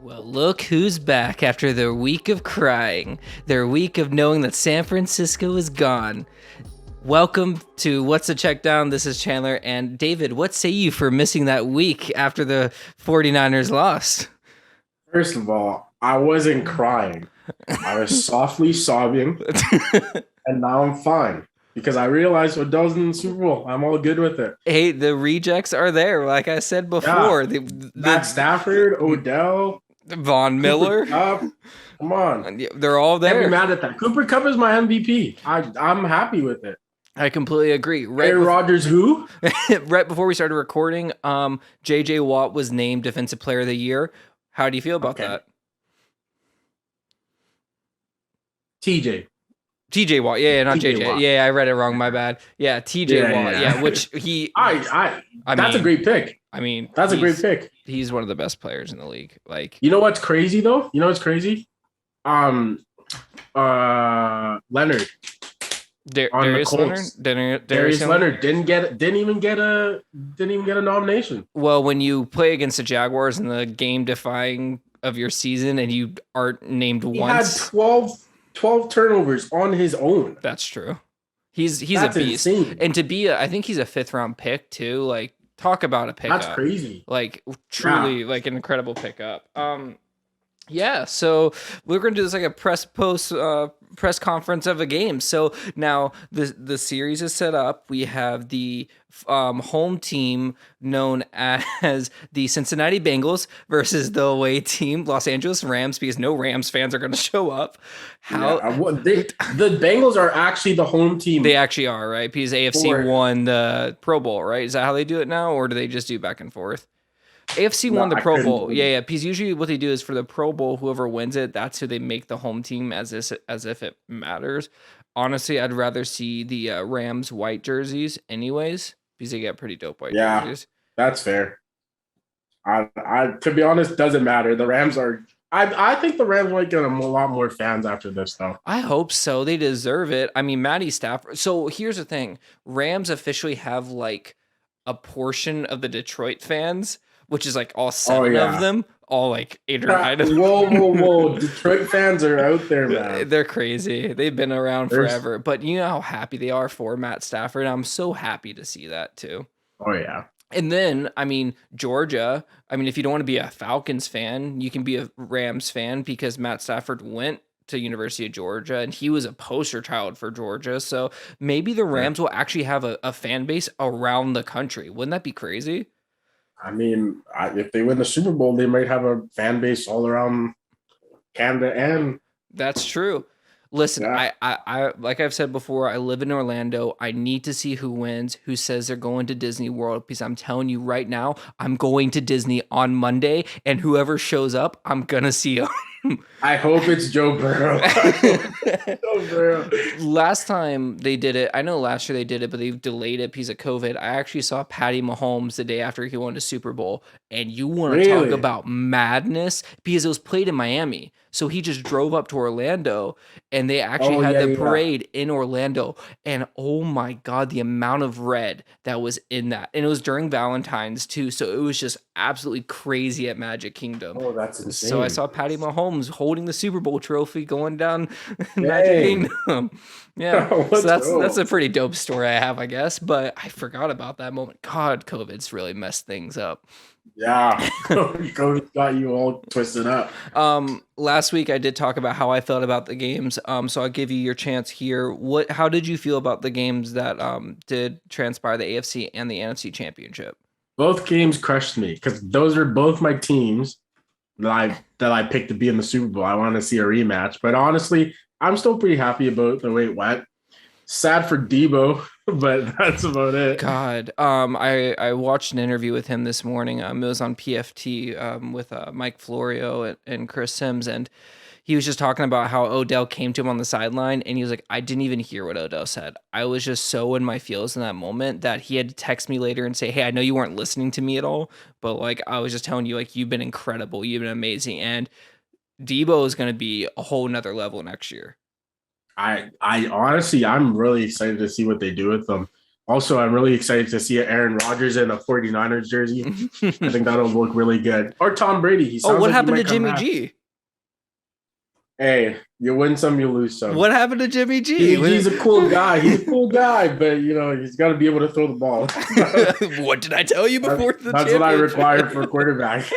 Well, look who's back after their week of crying, their week of knowing that San Francisco is gone. Welcome to What's a Check Down. This is Chandler and David. What say you for missing that week after the 49ers lost? First of all, I wasn't crying. I was softly sobbing, and now I'm fine because I realized Odell's in the Super Bowl. I'm all good with it. Hey, the rejects are there. Like I said before, Yeah, Matt Stafford, Odell, Von Cooper Miller, Kupp. Come on, they're all can't be there. mad at that. Cooper Kupp is my MVP. I'm happy with it. I completely agree. Aaron Rodgers, who? Right before we started recording, J.J. Watt was named Defensive Player of the Year. How do you feel about that? TJ. TJ Watt, yeah, not TJ JJ. Watt. Yeah, I read it wrong. My bad. Yeah, TJ Watt. Yeah, which he. That's a great pick. I mean, that's a great pick. He's one of the best players in the league. Like, you know what's crazy though? You know what's crazy? Leonard. Darius Leonard. Darius Leonard didn't even get a nomination. Well, when you play against the Jaguars in the game defying of your season and you aren't named once, he had 12 turnovers on his own. That's true. He's That's a beast. Insane. And to be I think he's a 5th round pick too. Like, talk about a pickup. That's crazy. Like, truly, like an incredible pickup. Yeah, so we're going to do this like a press conference of a game. So now the series is set up. We have the home team known as the Cincinnati Bengals versus the away team, Los Angeles Rams, because no Rams fans are going to show up. The Bengals are actually the home team. They actually are, right? Because AFC won the Pro Bowl, right? Is that how they do it now, or do they just do back and forth? AFC won the Pro Bowl. Yeah. Because usually what they do is for the Pro Bowl, whoever wins it, that's who they make the home team as if it matters. Honestly, I'd rather see the Rams white jerseys anyways, because they get pretty dope white jerseys. That's fair. I to be honest, doesn't matter. The Rams are. I think the Rams might get a lot more fans after this, though. I hope so. They deserve it. I mean, Matty Stafford. So here's the thing: Rams officially have like a portion of the Detroit fans, which is like all 7 of them, all like 8 or 9 of them. Whoa. Detroit fans are out there, man. They're crazy. They've been around forever. But you know how happy they are for Matt Stafford. I'm so happy to see that too. Oh, yeah. And then, I mean, Georgia, if you don't want to be a Falcons fan, you can be a Rams fan because Matt Stafford went to University of Georgia and he was a poster child for Georgia. So maybe the Rams will actually have a fan base around the country. Wouldn't that be crazy? I mean, if they win the Super Bowl, they might have a fan base all around Canada, and that's true. Listen, I like I've said before, I live in Orlando. I need to see who wins, who says they're going to Disney World, because I'm telling you right now, I'm going to Disney on Monday, and whoever shows up, I'm gonna see them. I hope it's Joe Burrow. Joe Burrow. Last time they did it, I know last year they did it, but they've delayed it because of COVID. I actually saw Patty Mahomes the day after he won the Super Bowl, and you want to talk about madness, because it was played in Miami. So he just drove up to Orlando, and they actually had the parade in Orlando. And oh my God, the amount of red that was in that. And it was during Valentine's too. So it was just absolutely crazy at Magic Kingdom. Oh, that's insane. So I saw Patty Mahomes holding the Super Bowl trophy going down Magic Kingdom. Yeah. So that's a pretty dope story I have, I guess. But I forgot about that moment. God, COVID's really messed things up. Yeah, COVID got you all twisted up. Last week I did talk about how I felt about the games. So I'll give you your chance here. How did you feel about the games that did transpire, the AFC and the NFC Championship? Both games crushed me because those are both my teams that I picked to be in the Super Bowl. I want to see a rematch, but honestly, I'm still pretty happy about the way it went. Sad for Debo, but that's about it. God, I watched an interview with him this morning. It was on PFT with Mike Florio and Chris Sims, and he was just talking about how Odell came to him on the sideline, and he was like, I didn't even hear what Odell said. I was just so in my feels in that moment that he had to text me later and say, hey, I know you weren't listening to me at all, but like I was just telling you, like, you've been incredible, you've been amazing, and Debo is going to be a whole nother level next year. I honestly, I'm really excited to see what they do with them. Also, I'm really excited to see Aaron Rodgers in a 49ers jersey. I think that'll look really good. Or Tom Brady. He sounds what like happened he to might come Jimmy back. G? Hey, you win some, you lose some. What happened to Jimmy G? Jimmy G's a cool guy. He's a cool guy, but he's got to be able to throw the ball. What did I tell you before the That's what I require for a quarterback.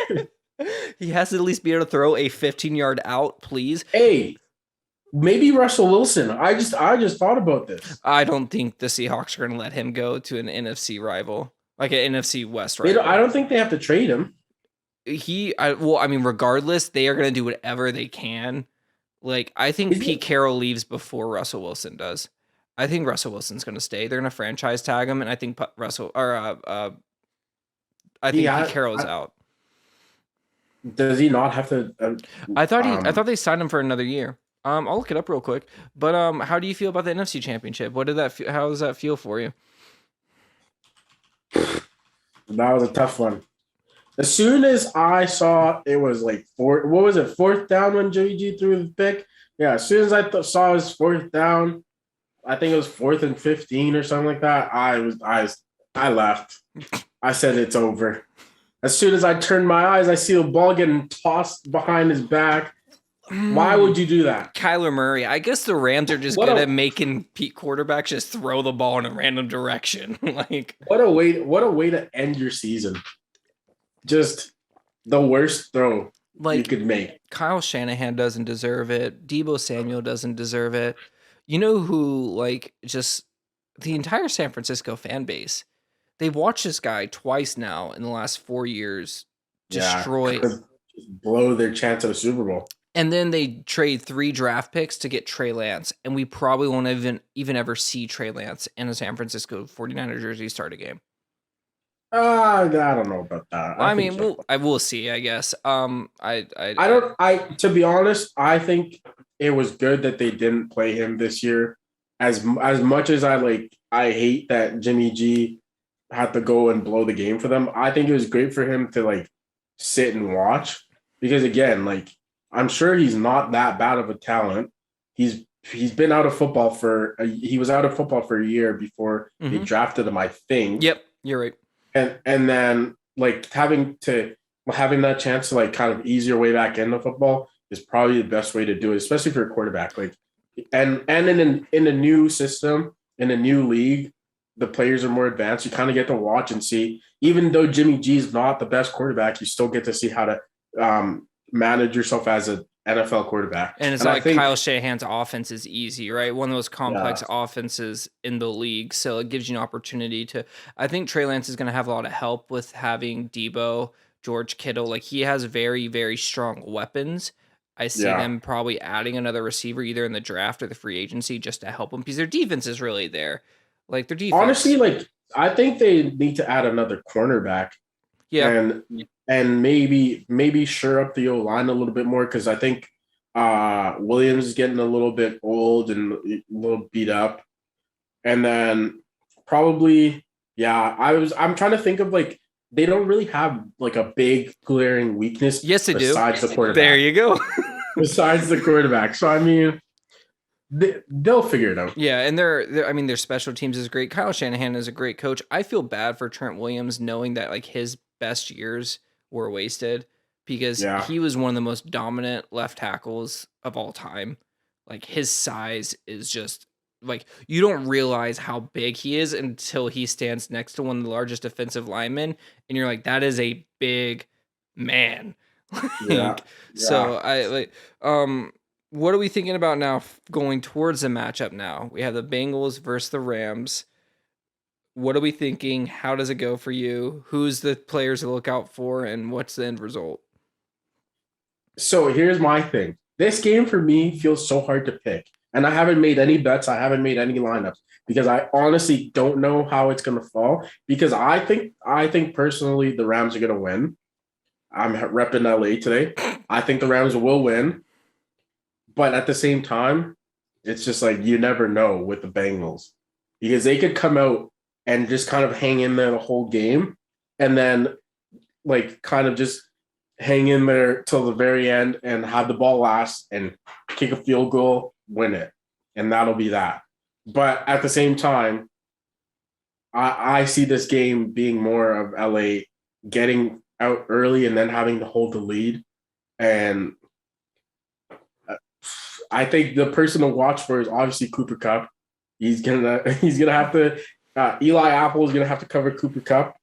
He has to at least be able to throw a 15-yard out, please. Hey, maybe Russell Wilson. I just thought about this. I don't think the Seahawks are going to let him go to an NFC rival, like an NFC West rival. I don't think they have to trade him. Regardless, they are going to do whatever they can. Like, I think Pete Carroll leaves before Russell Wilson does. I think Russell Wilson's going to stay. They're going to franchise tag him, and I think Pete Carroll's out. Does he not have to? I thought they signed him for another year. I'll look it up real quick. But how do you feel about the NFC Championship? How does that feel for you? That was a tough one. As soon as I saw it was like fourth down when Jimmy G threw the pick? Yeah, as soon as I saw his fourth down, I think it was 4th and 15 or something like that. I left. I said it's over. As soon as I turned my eyes, I see the ball getting tossed behind his back. Why would you do that? Kyler Murray. I guess the Rams are just good at making Pete quarterbacks just throw the ball in a random direction. What a way to end your season. Just the worst throw you could make. Kyle Shanahan doesn't deserve it. Deebo Samuel doesn't deserve it. You know who, just the entire San Francisco fan base, they've watched this guy twice now in the last 4 years destroy, blow their chance at a Super Bowl. And then they trade 3 draft picks to get Trey Lance, and we probably won't even ever see Trey Lance in a San Francisco 49er jersey start a game. I don't know about that. I will see, I guess. To be honest, I think it was good that they didn't play him this year. As much as I hate that Jimmy G had to go and blow the game for them. I think it was great for him to sit and watch, because again, I'm sure he's not that bad of a talent. He's been out of football he was out of football for a year before they drafted him, I think. Yep, you're right. And then having that chance to kind of ease your way back into football is probably the best way to do it, especially for a quarterback. And in a new system, in a new league, the players are more advanced. You kind of get to watch and see, even though Jimmy G is not the best quarterback, you still get to see how to manage yourself as an NFL quarterback. And it's Kyle Shanahan's offense is easy, right? One of those complex offenses in the league. So it gives you an opportunity to, I think Trey Lance is going to have a lot of help with having Deebo, George Kittle. He has very, very strong weapons. I see them probably adding another receiver either in the draft or the free agency just to help them, because their defense is really there. Their defense. Honestly, I think they need to add another cornerback. Yeah. And maybe shore up the O-line a little bit more, because I think Williams is getting a little bit old and a little beat up. And then probably, I'm trying to think of they don't really have a big glaring weakness. Yes, they do. Besides the quarterback. There you go. Besides the quarterback. So, I mean, they'll figure it out. Yeah, and their special teams is great. Kyle Shanahan is a great coach. I feel bad for Trent Williams knowing that his best years were wasted, because he was one of the most dominant left tackles of all time. His size is just you don't realize how big he is until he stands next to one of the largest defensive linemen, and you're that is a big man. So what are we thinking about now going towards the matchup now? We have the Bengals versus the Rams. What are we thinking? How does it go for you? Who's the players to look out for, and what's the end result? So here's my thing. This game for me feels so hard to pick. And I haven't made any bets. I haven't made any lineups, because I honestly don't know how it's going to fall, because I think personally the Rams are going to win. I'm repping LA today. I think the Rams will win. But at the same time, it's just you never know with the Bengals, because they could come out and just kind of hang in there the whole game, and then kind of just hang in there till the very end and have the ball last and kick a field goal, win it. And that'll be that. But at the same time, I see this game being more of LA getting out early and then having to hold the lead. And I think the person to watch for is obviously Cooper Cup. He's gonna have to. Eli Apple is gonna have to cover Cooper Cup.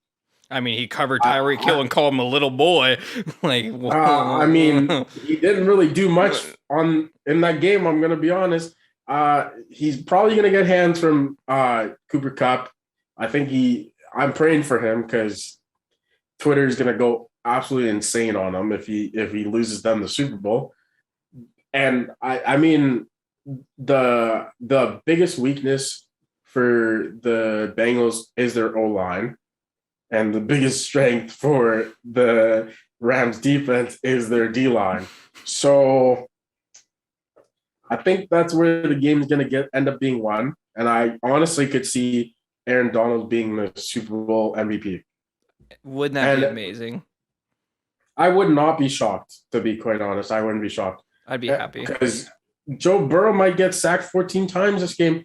I mean, he covered Tyreek Hill and called him a little boy. Like, I mean, he didn't really do much in that game. I'm gonna be honest. He's probably gonna get hands from Cooper Cup. I think I'm praying for him because Twitter is gonna go absolutely insane on him if he loses them the Super Bowl. And I mean, the biggest weakness for the Bengals is their O-line, and the biggest strength for the Rams defense is their D-line. So I think that's where the game is going to end up being won. And I honestly could see Aaron Donald being the Super Bowl MVP. Wouldn't that be amazing? I would not be shocked, to be quite honest. I wouldn't be shocked. I'd be happy. Because Joe Burrow might get sacked 14 times this game.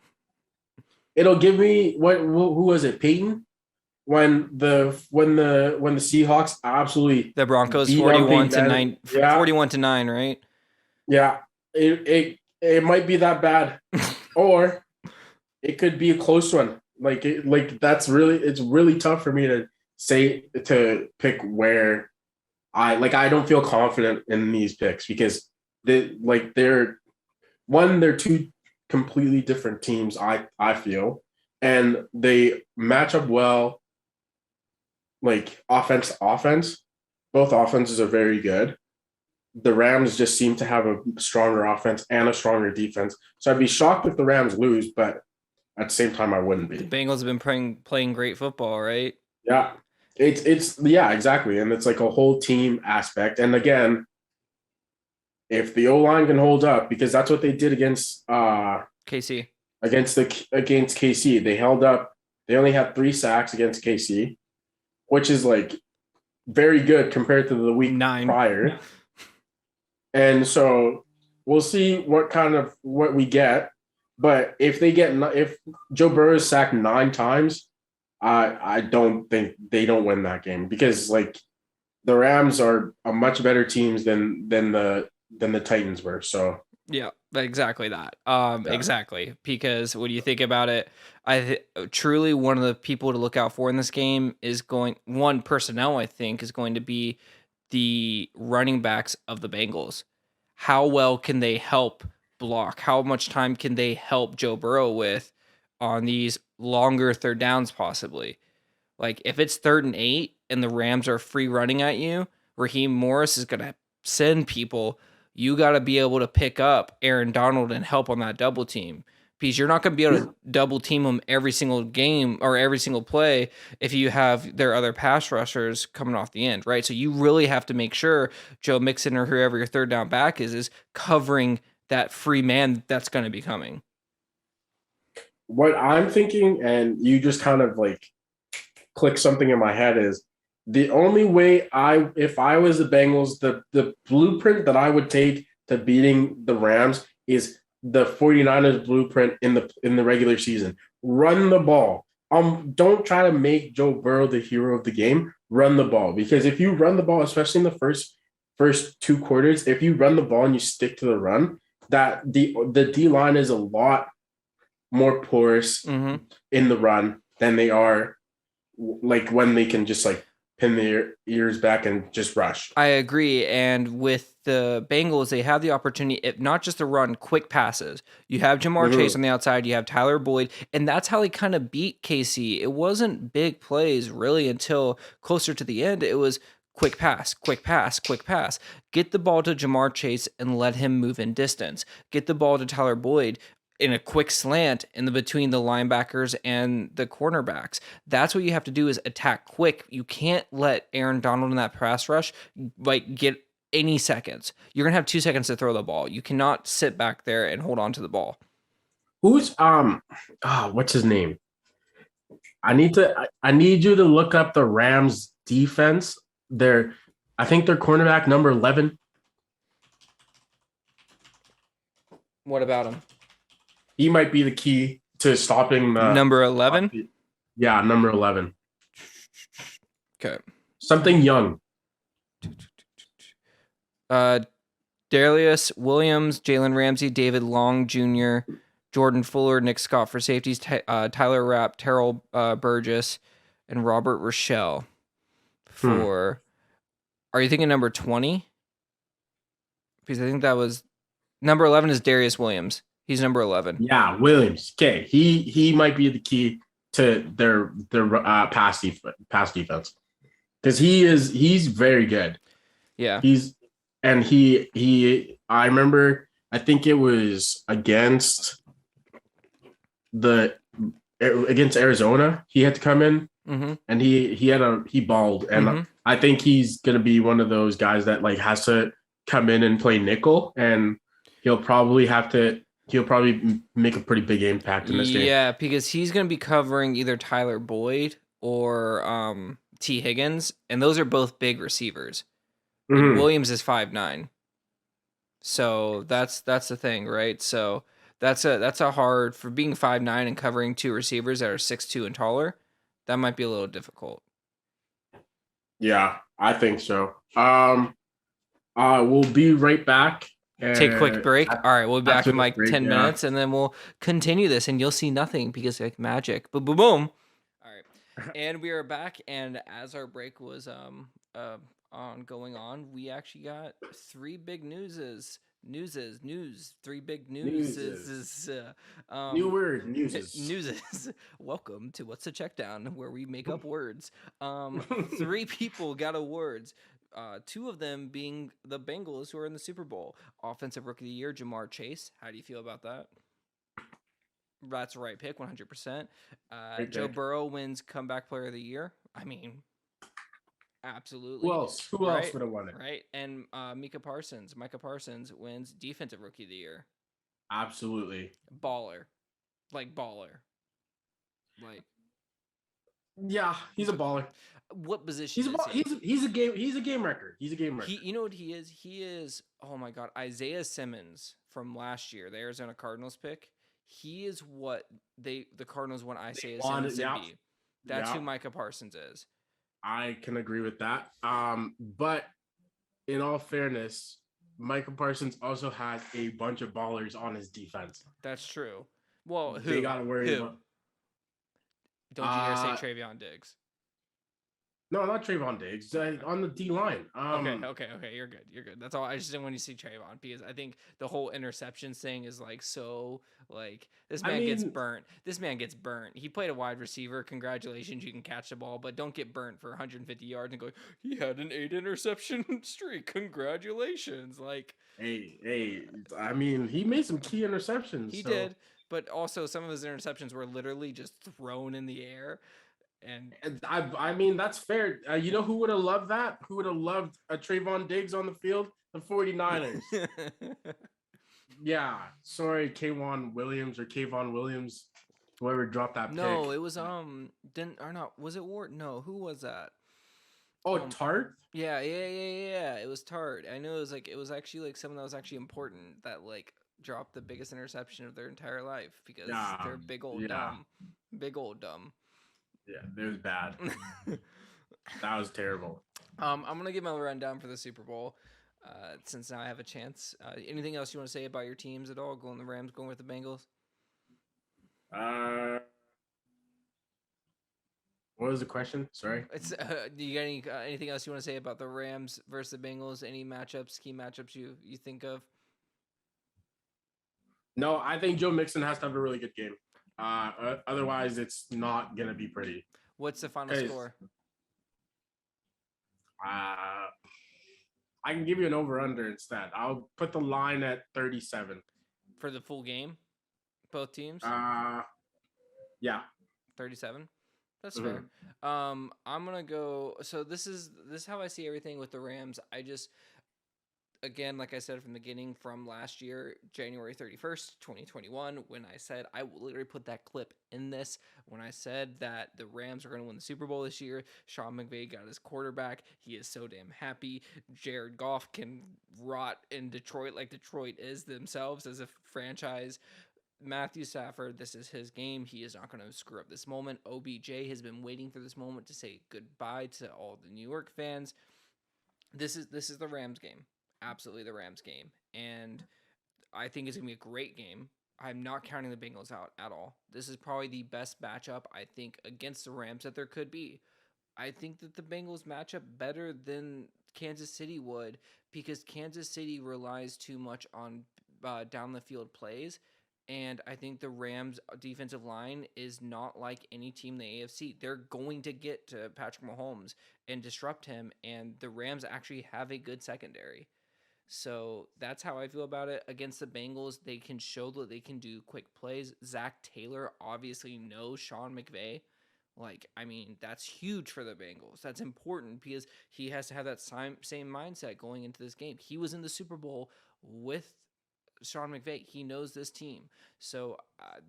It'll give me who was it? Peyton? When the Seahawks absolutely the Broncos 41-9, 41-9, right? Yeah. It might be that bad. Or it could be a close one. It's really tough for me to pick where I don't feel confident in these picks because they're two completely different teams, I feel, and they match up well. Like offense, both offenses are very good. The Rams just seem to have a stronger offense and a stronger defense. So I'd be shocked if the Rams lose, but at the same time, I wouldn't be. The Bengals have been playing great football, right? Yeah, it's yeah, exactly, and it's like a whole team aspect. And again, if the O-line can hold up, because that's what they did against KC. Against KC, they held up. They only had 3 sacks against KC, which is like very good compared to the week 9 prior. And so we'll see what we get. But if Joe Burrow is sacked 9 times, I don't think they don't win that game because the Rams are a much better teams than the Titans were. So yeah, exactly that. Exactly, because when you think about it, truly one of the people to look out for in this game is personnel. I think is going to be the running backs of the Bengals. How well can they help block? How much time can they help Joe Burrow with on these longer third downs, possibly? Like if it's 3rd and 8 and the Rams are free running at you, Raheem Morris is going to send people. You got to be able to pick up Aaron Donald and help on that double team because you're not going to be able to double team them every single game or every single play if you have their other pass rushers coming off the end, right? So you really have to make sure Joe Mixon or whoever your third down back is covering that free man that's going to be coming. What I'm thinking, and you just kind of click something in my head, is the only way if I was the Bengals, the blueprint that I would take to beating the Rams is the 49ers blueprint in the regular season. Run the ball. Don't try to make Joe Burrow the hero of the game. Run the ball. Because if you run the ball, especially in the first 2 quarters, if you run the ball and you stick to the run, that the D-line is a lot more porous in the run than they are when they can just pin their ears back and just rush. I agree. And with the Bengals, they have the opportunity, if not just to run quick passes. You have Jamar Chase on the outside, you have Tyler Boyd, and that's how they kind of beat KC. It wasn't big plays really until closer to the end. It was quick pass, quick pass, quick pass. Get the ball to Jamar Chase and let him move in distance. Get the ball to Tyler Boyd in a quick slant between the linebackers and the cornerbacks. That's what you have to do is attack quick. You can't let Aaron Donald in that pass rush get any seconds. You're going to have 2 seconds to throw the ball. You cannot sit back there and hold on to the ball. Who's what's his name? I need you to look up the Rams defense. I think their cornerback number 11. What about him? He might be the key to stopping number 11. Yeah, number 11. Okay. Something young. Uh, Darius Williams, Jalen Ramsey, David Long Jr., Jordan Fuller, Nick Scott for safeties, Tyler Rapp, Terrell Burgess, and Robert Rochelle Hmm. for. Are you thinking number 20? Because I think that was number 11 is Darius Williams. He's number 11. Yeah, Williams. Okay, he might be the key to their pass defense because he's very good. Yeah. He's and he I remember I think it was the against Arizona he had to come in Mm-hmm. and he balled and Mm-hmm. I think he's gonna be one of those guys that like has to come in and play nickel and he'll probably make a pretty big impact in this game. Yeah, because he's going to be covering either Tyler Boyd or T. Higgins, and those are both big receivers. And Mm-hmm. Williams is 5'9". So that's the thing, right? So that's a hard for being 5'9" and covering two receivers that are 6'2" and taller. That might be a little difficult. Yeah, I think so. We'll be right back. Take a quick break. All right, we'll be back in like 10 yeah. minutes, and then we'll continue this, and you'll see nothing because like magic. Boom, boom, boom. All right, and we are back. And as our break was going on, we actually got three big newses. Three big newses. New word, newses. Newses. Welcome to What's the Checkdown, where we make up words. Three people got awards. Two of them being the Bengals, who are in the Super Bowl. Offensive Rookie of the Year, Jamar Chase. How do you feel about that? That's the right pick, 100%. Joe Burrow wins Comeback Player of the Year. I mean, absolutely. Who else would have won it? Right? And Micah Parsons wins Defensive Rookie of the Year. Absolutely. Baller. Like, yeah, he's a baller. What position he's a game wrecker. He's a game wrecker. You know what he is? He is, oh my God, Isaiah Simmons from last year, the Arizona Cardinals pick. He is what the Cardinals want Isaiah Simmons to be. That's who Micah Parsons is. I can agree with that. But in all fairness, Micah Parsons also has a bunch of ballers on his defense. That's true. Well, who? They gotta worry about. Don't you dare say Travion Diggs. No, not Trayvon Diggs. On the D line. Okay. You're good. That's all. I just didn't want you to see Trayvon because I think the whole interceptions thing is like so like this man gets burnt. This man gets burnt. He played a wide receiver. Congratulations, you can catch the ball, but don't get burnt for 150 yards and go. He had an 8 interception streak. Congratulations. Like, hey. I mean, he made some key interceptions. He did, but also some of his interceptions were literally just thrown in the air. And I mean, that's fair. You know who would have loved that? Who would have loved a Trayvon Diggs on the field? The 49ers. Yeah. Sorry, Kayvon Williams, whoever dropped that pick. No, it was was it Ward? No, who was that? Oh, Tart? Yeah. It was Tart. I know it was actually like someone that was actually important that like dropped the biggest interception of their entire life because they're big old dumb. Big old dumb. Yeah, it was bad. That was terrible. I'm gonna give my rundown for the Super Bowl, since now I have a chance. Anything else you want to say about your teams at all? Going the Rams, going with the Bengals. What was the question? Sorry. It's do you got anything else you want to say about the Rams versus the Bengals? Any key matchups you think of? No, I think Joe Mixon has to have a really good game. Otherwise, it's not gonna be pretty. What's the final score? I can give you an over/under instead. I'll put the line at 37 for the full game. Both teams. Yeah, 37. That's fair. I'm gonna go. So this is how I see everything with the Rams. Again, like I said from the beginning, from last year, January 31st, 2021, when I said, I will literally put that clip in this, when I said that the Rams are going to win the Super Bowl this year, Sean McVay got his quarterback. He is so damn happy. Jared Goff can rot in Detroit like Detroit is themselves as a franchise. Matthew Stafford, this is his game. He is not going to screw up this moment. OBJ has been waiting for this moment to say goodbye to all the New York fans. This is the Rams game. Absolutely the Rams game. And I think it's going to be a great game. I'm not counting the Bengals out at all. This is probably the best matchup, I think, against the Rams that there could be. I think that the Bengals match up better than Kansas City would because Kansas City relies too much on down the field plays. And I think the Rams' defensive line is not like any team in the AFC. They're going to get to Patrick Mahomes and disrupt him. And the Rams actually have a good secondary. So that's how I feel about it. Against the Bengals, they can show that they can do quick plays. Zach Taylor obviously knows Sean McVay. That's huge for the Bengals. That's important because he has to have that same mindset going into this game. He was in the Super Bowl with Sean McVay. He knows this team. So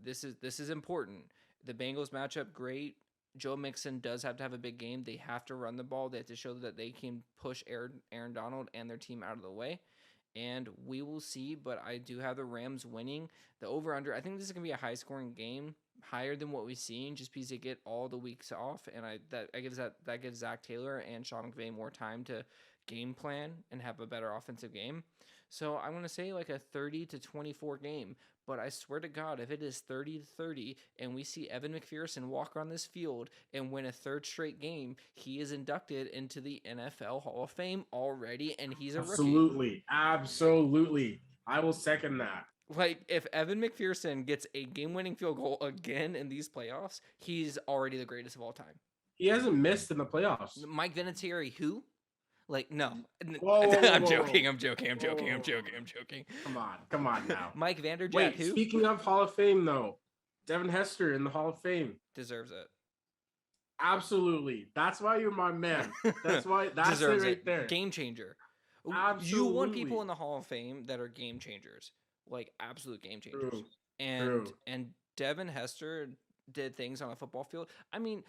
this is important. The Bengals matchup, great. Joe Mixon does have to have a big game. They have to run the ball. They have to show that they can push Aaron Donald and their team out of the way. And we will see, but I do have the Rams winning. The over-under, I think this is going to be a high-scoring game, higher than what we've seen, just because they get all the weeks off, and that gives Zach Taylor and Sean McVay more time to game plan and have a better offensive game. So I'm going to say like a 30-24 game, but I swear to God, if it is 30-30 and we see Evan McPherson walk on this field and win a third straight game, he is inducted into the NFL Hall of Fame already, and he's a rookie. Absolutely. I will second that. Like, if Evan McPherson gets a game-winning field goal again in these playoffs, he's already the greatest of all time. He hasn't missed in the playoffs. Mike Vinatieri, who? Like, no. Whoa, I'm joking. Come on now. Mike Vanderjagt, Wait, who? speaking of Hall of Fame, though, Devin Hester in the Hall of Fame. Deserves it. Absolutely. That's why you're my man. That's it right there. Game changer. Absolutely. You want people in the Hall of Fame that are game changers. Like, absolute game changers. True. And Devin Hester did things on a football field. I mean,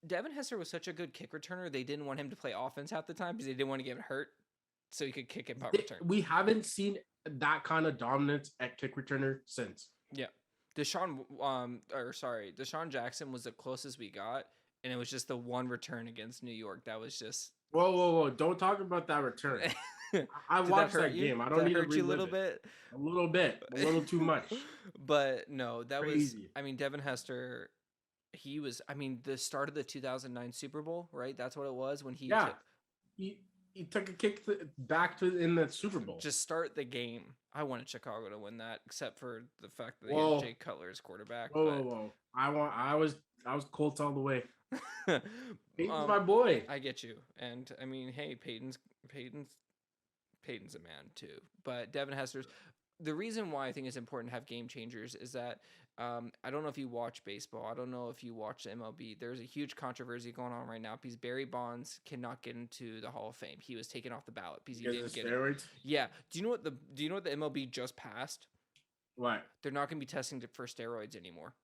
Devin Hester was such a good kick returner, they didn't want him to play offense half the time because they didn't want to get hurt so he could kick and punt return. We haven't seen that kind of dominance at kick returner since. Yeah. Deshaun Jackson was the closest we got, and it was just the one return against New York. That was just... Whoa. Don't talk about that return. I watched that game. I don't need to relive you a little bit? A little too much. But no, that Crazy. was... I mean, Devin Hester... He was, the start of the 2009 Super Bowl, right? That's what it was when he took a kick back in the Super Bowl. Just start the game. I wanted Chicago to win that, except for the fact that they had Jay Cutler as quarterback. Whoa. I was Colts all the way. Peyton's my boy. I get you. And I mean, hey, Peyton's a man too. But Devin Hester's... The reason why I think it's important to have game changers is that I don't know if you watch baseball. I don't know if you watch the MLB. There's a huge controversy going on right now because Barry Bonds cannot get into the Hall of Fame. He was taken off the ballot because he didn't get it. Yeah. Do you know what the MLB just passed? What? They're not going to be testing for steroids anymore.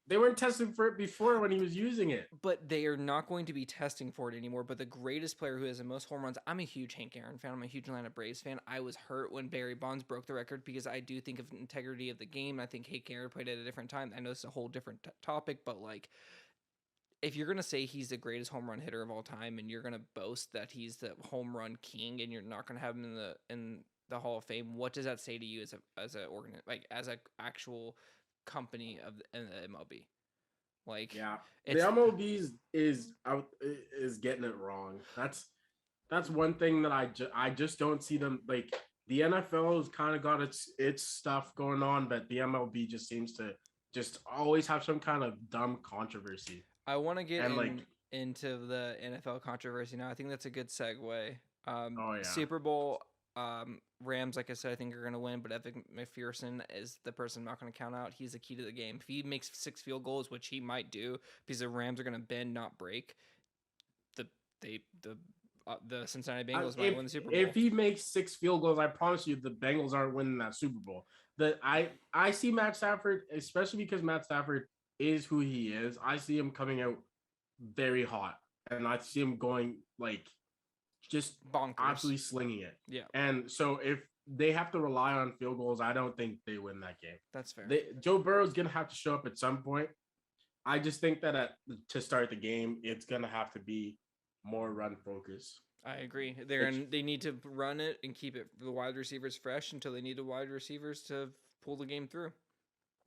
They weren't testing for it before when he was using it. But they are not going to be testing for it anymore. But the greatest player who has the most home runs, I'm a huge Hank Aaron fan. I'm a huge Atlanta Braves fan. I was hurt when Barry Bonds broke the record because I do think of the integrity of the game. I think Hank Aaron played at a different time. I know it's a whole different topic, but like, if you're going to say he's the greatest home run hitter of all time and you're going to boast that he's the home run king and you're not going to have him in the Hall of Fame, what does that say to you as an actual company in the MLB? Like, yeah, the MLB is getting it wrong. That's one thing that I just don't see them. Like, the NFL has kind of got its stuff going on, but the MLB just seems to just always have some kind of dumb controversy. I want to get into the NFL controversy now. I think that's a good segue. Super Bowl. Rams, like I said, I think are going to win, but Evan McPherson is the person I'm not going to count out. He's the key to the game. If he makes 6 field goals, which he might do, because the Rams are going to bend, not break, the Cincinnati Bengals might win the Super Bowl. If he makes 6 field goals, I promise you the Bengals aren't winning that Super Bowl. I see Matt Stafford, especially because Matt Stafford is who he is. I see him coming out very hot, and I see him going like just bonkers, absolutely slinging it. Yeah. And so if they have to rely on field goals, I don't think they win that game. That's fair. Joe Burrow's gonna have to show up at some point. I just think that to start the game, it's gonna have to be more run focus. I agree. They need to run it and keep the wide receivers fresh until they need the wide receivers to pull the game through.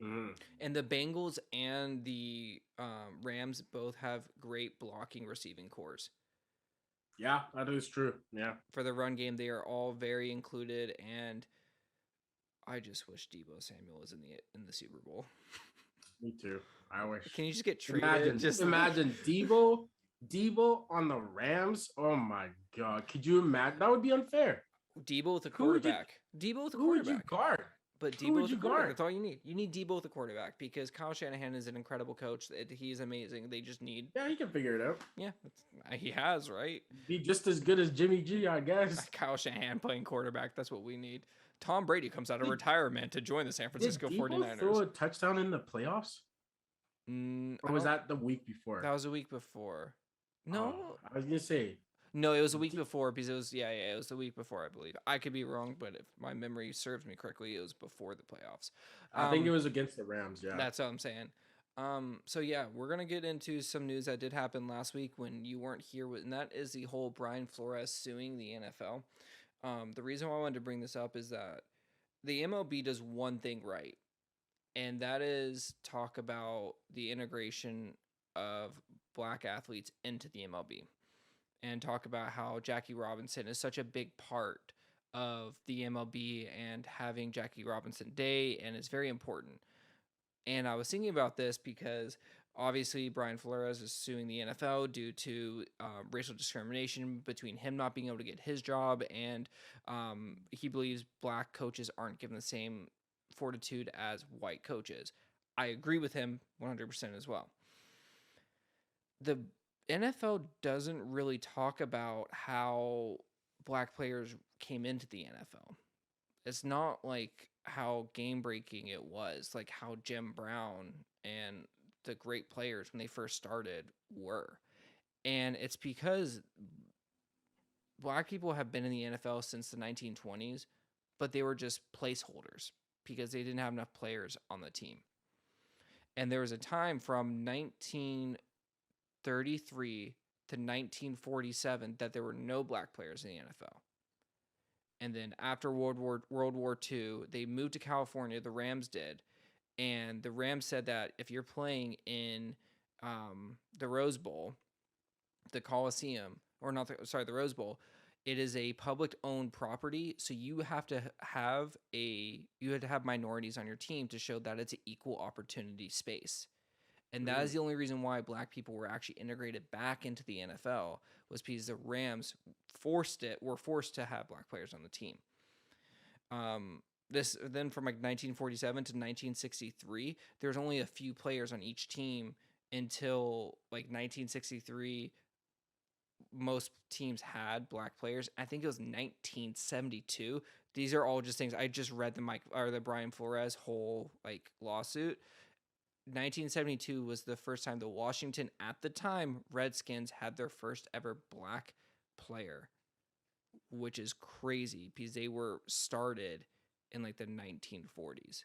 Mm-hmm. And the Bengals and the Rams both have great blocking receiving cores. Yeah, that is true. Yeah. For the run game, they are all very included, and I just wish Deebo Samuel was in the Super Bowl. Me too. I wish. Can you just get traded? Imagine Deebo on the Rams. Oh my god! Could you imagine? That would be unfair. Deebo with a quarterback. Who would you guard? But Deebo with a quarterback. That's all you need. You need Deebo with a quarterback because Kyle Shanahan is an incredible coach. He's amazing. They just need. Yeah, he can figure it out. Yeah, he has, right? Be just as good as Jimmy G, I guess. Kyle Shanahan playing quarterback. That's what we need. Tom Brady comes out of retirement to join the San Francisco 49ers. Did Deebo throw a touchdown in the playoffs? Or was that the week before? That was a week before. No. I was going to say. No, it was a week before because it was it was the week before, I believe. I could be wrong, but if my memory serves me correctly, it was before the playoffs. I think it was against the Rams, yeah. That's what I'm saying. So yeah, we're gonna get into some news that did happen last week when you weren't here, and that is the whole Brian Flores suing the NFL. The reason why I wanted to bring this up is that the MLB does one thing right, and that is talk about the integration of black athletes into the MLB. And talk about how Jackie Robinson is such a big part of the MLB and having Jackie Robinson Day, and it's very important. And I was thinking about this because obviously Brian Flores is suing the NFL due to racial discrimination between him not being able to get his job, and he believes black coaches aren't given the same fortitude as white coaches. I agree with him 100% as well. The NFL doesn't really talk about how black players came into the NFL. It's not like how game breaking it was, like how Jim Brown and the great players when they first started were. And it's because black people have been in the NFL since the 1920s, but they were just placeholders because they didn't have enough players on the team. And there was a time from 1933 to 1947 that there were no black players in the NFL. And then after World War II, they moved to California, the Rams did. And the Rams said that if you're playing in the Rose Bowl, the Coliseum, or not the Rose Bowl, it is a public owned property. So you have to have minorities on your team to show that it's an equal opportunity space. And that is the only reason why black people were actually integrated back into the NFL, was because the Rams were forced to have black players on the team. This then from like 1947 to 1963, there's only a few players on each team until like 1963. Most teams had black players. I think it was 1972. These are all just things I just read the Brian Flores whole like lawsuit. 1972 was the first time the Washington, at the time, Redskins had their first ever black player, which is crazy because they were started in like the 1940s.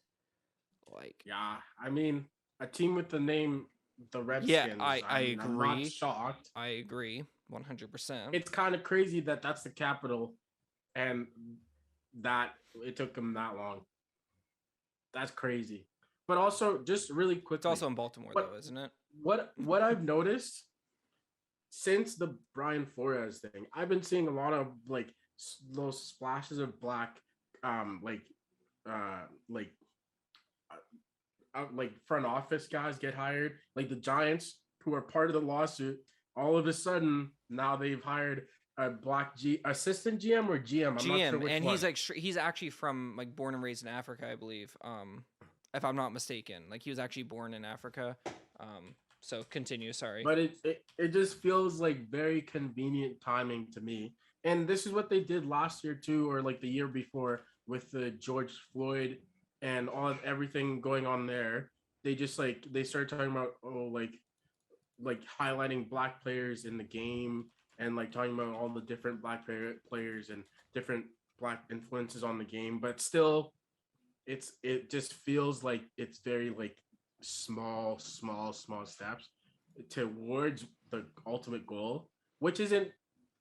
Like, yeah, I mean, a team with the name the Redskins. Yeah, I agree. I'm not shocked. I agree 100%. It's kind of crazy that that's the capital, and that it took them that long. That's crazy. But also, just really quickly, it's also in Baltimore, though, isn't it? What I've noticed since the Brian Flores thing, I've been seeing a lot of like those splashes of black, like front office guys get hired. Like the Giants, who are part of the lawsuit, all of a sudden now they've hired a black assistant GM or GM. I'm not sure which and one. he's actually from like born and raised in Africa, I believe. If I'm not mistaken, like he was actually born in Africa. So continue. Sorry, but it just feels like very convenient timing to me. And this is what they did last year too, or like the year before with the George Floyd and everything going on there. They just they started talking about like highlighting black players in the game and like talking about all the different black players and different black influences on the game, but still, it just feels like it's very like small steps towards the ultimate goal, which isn't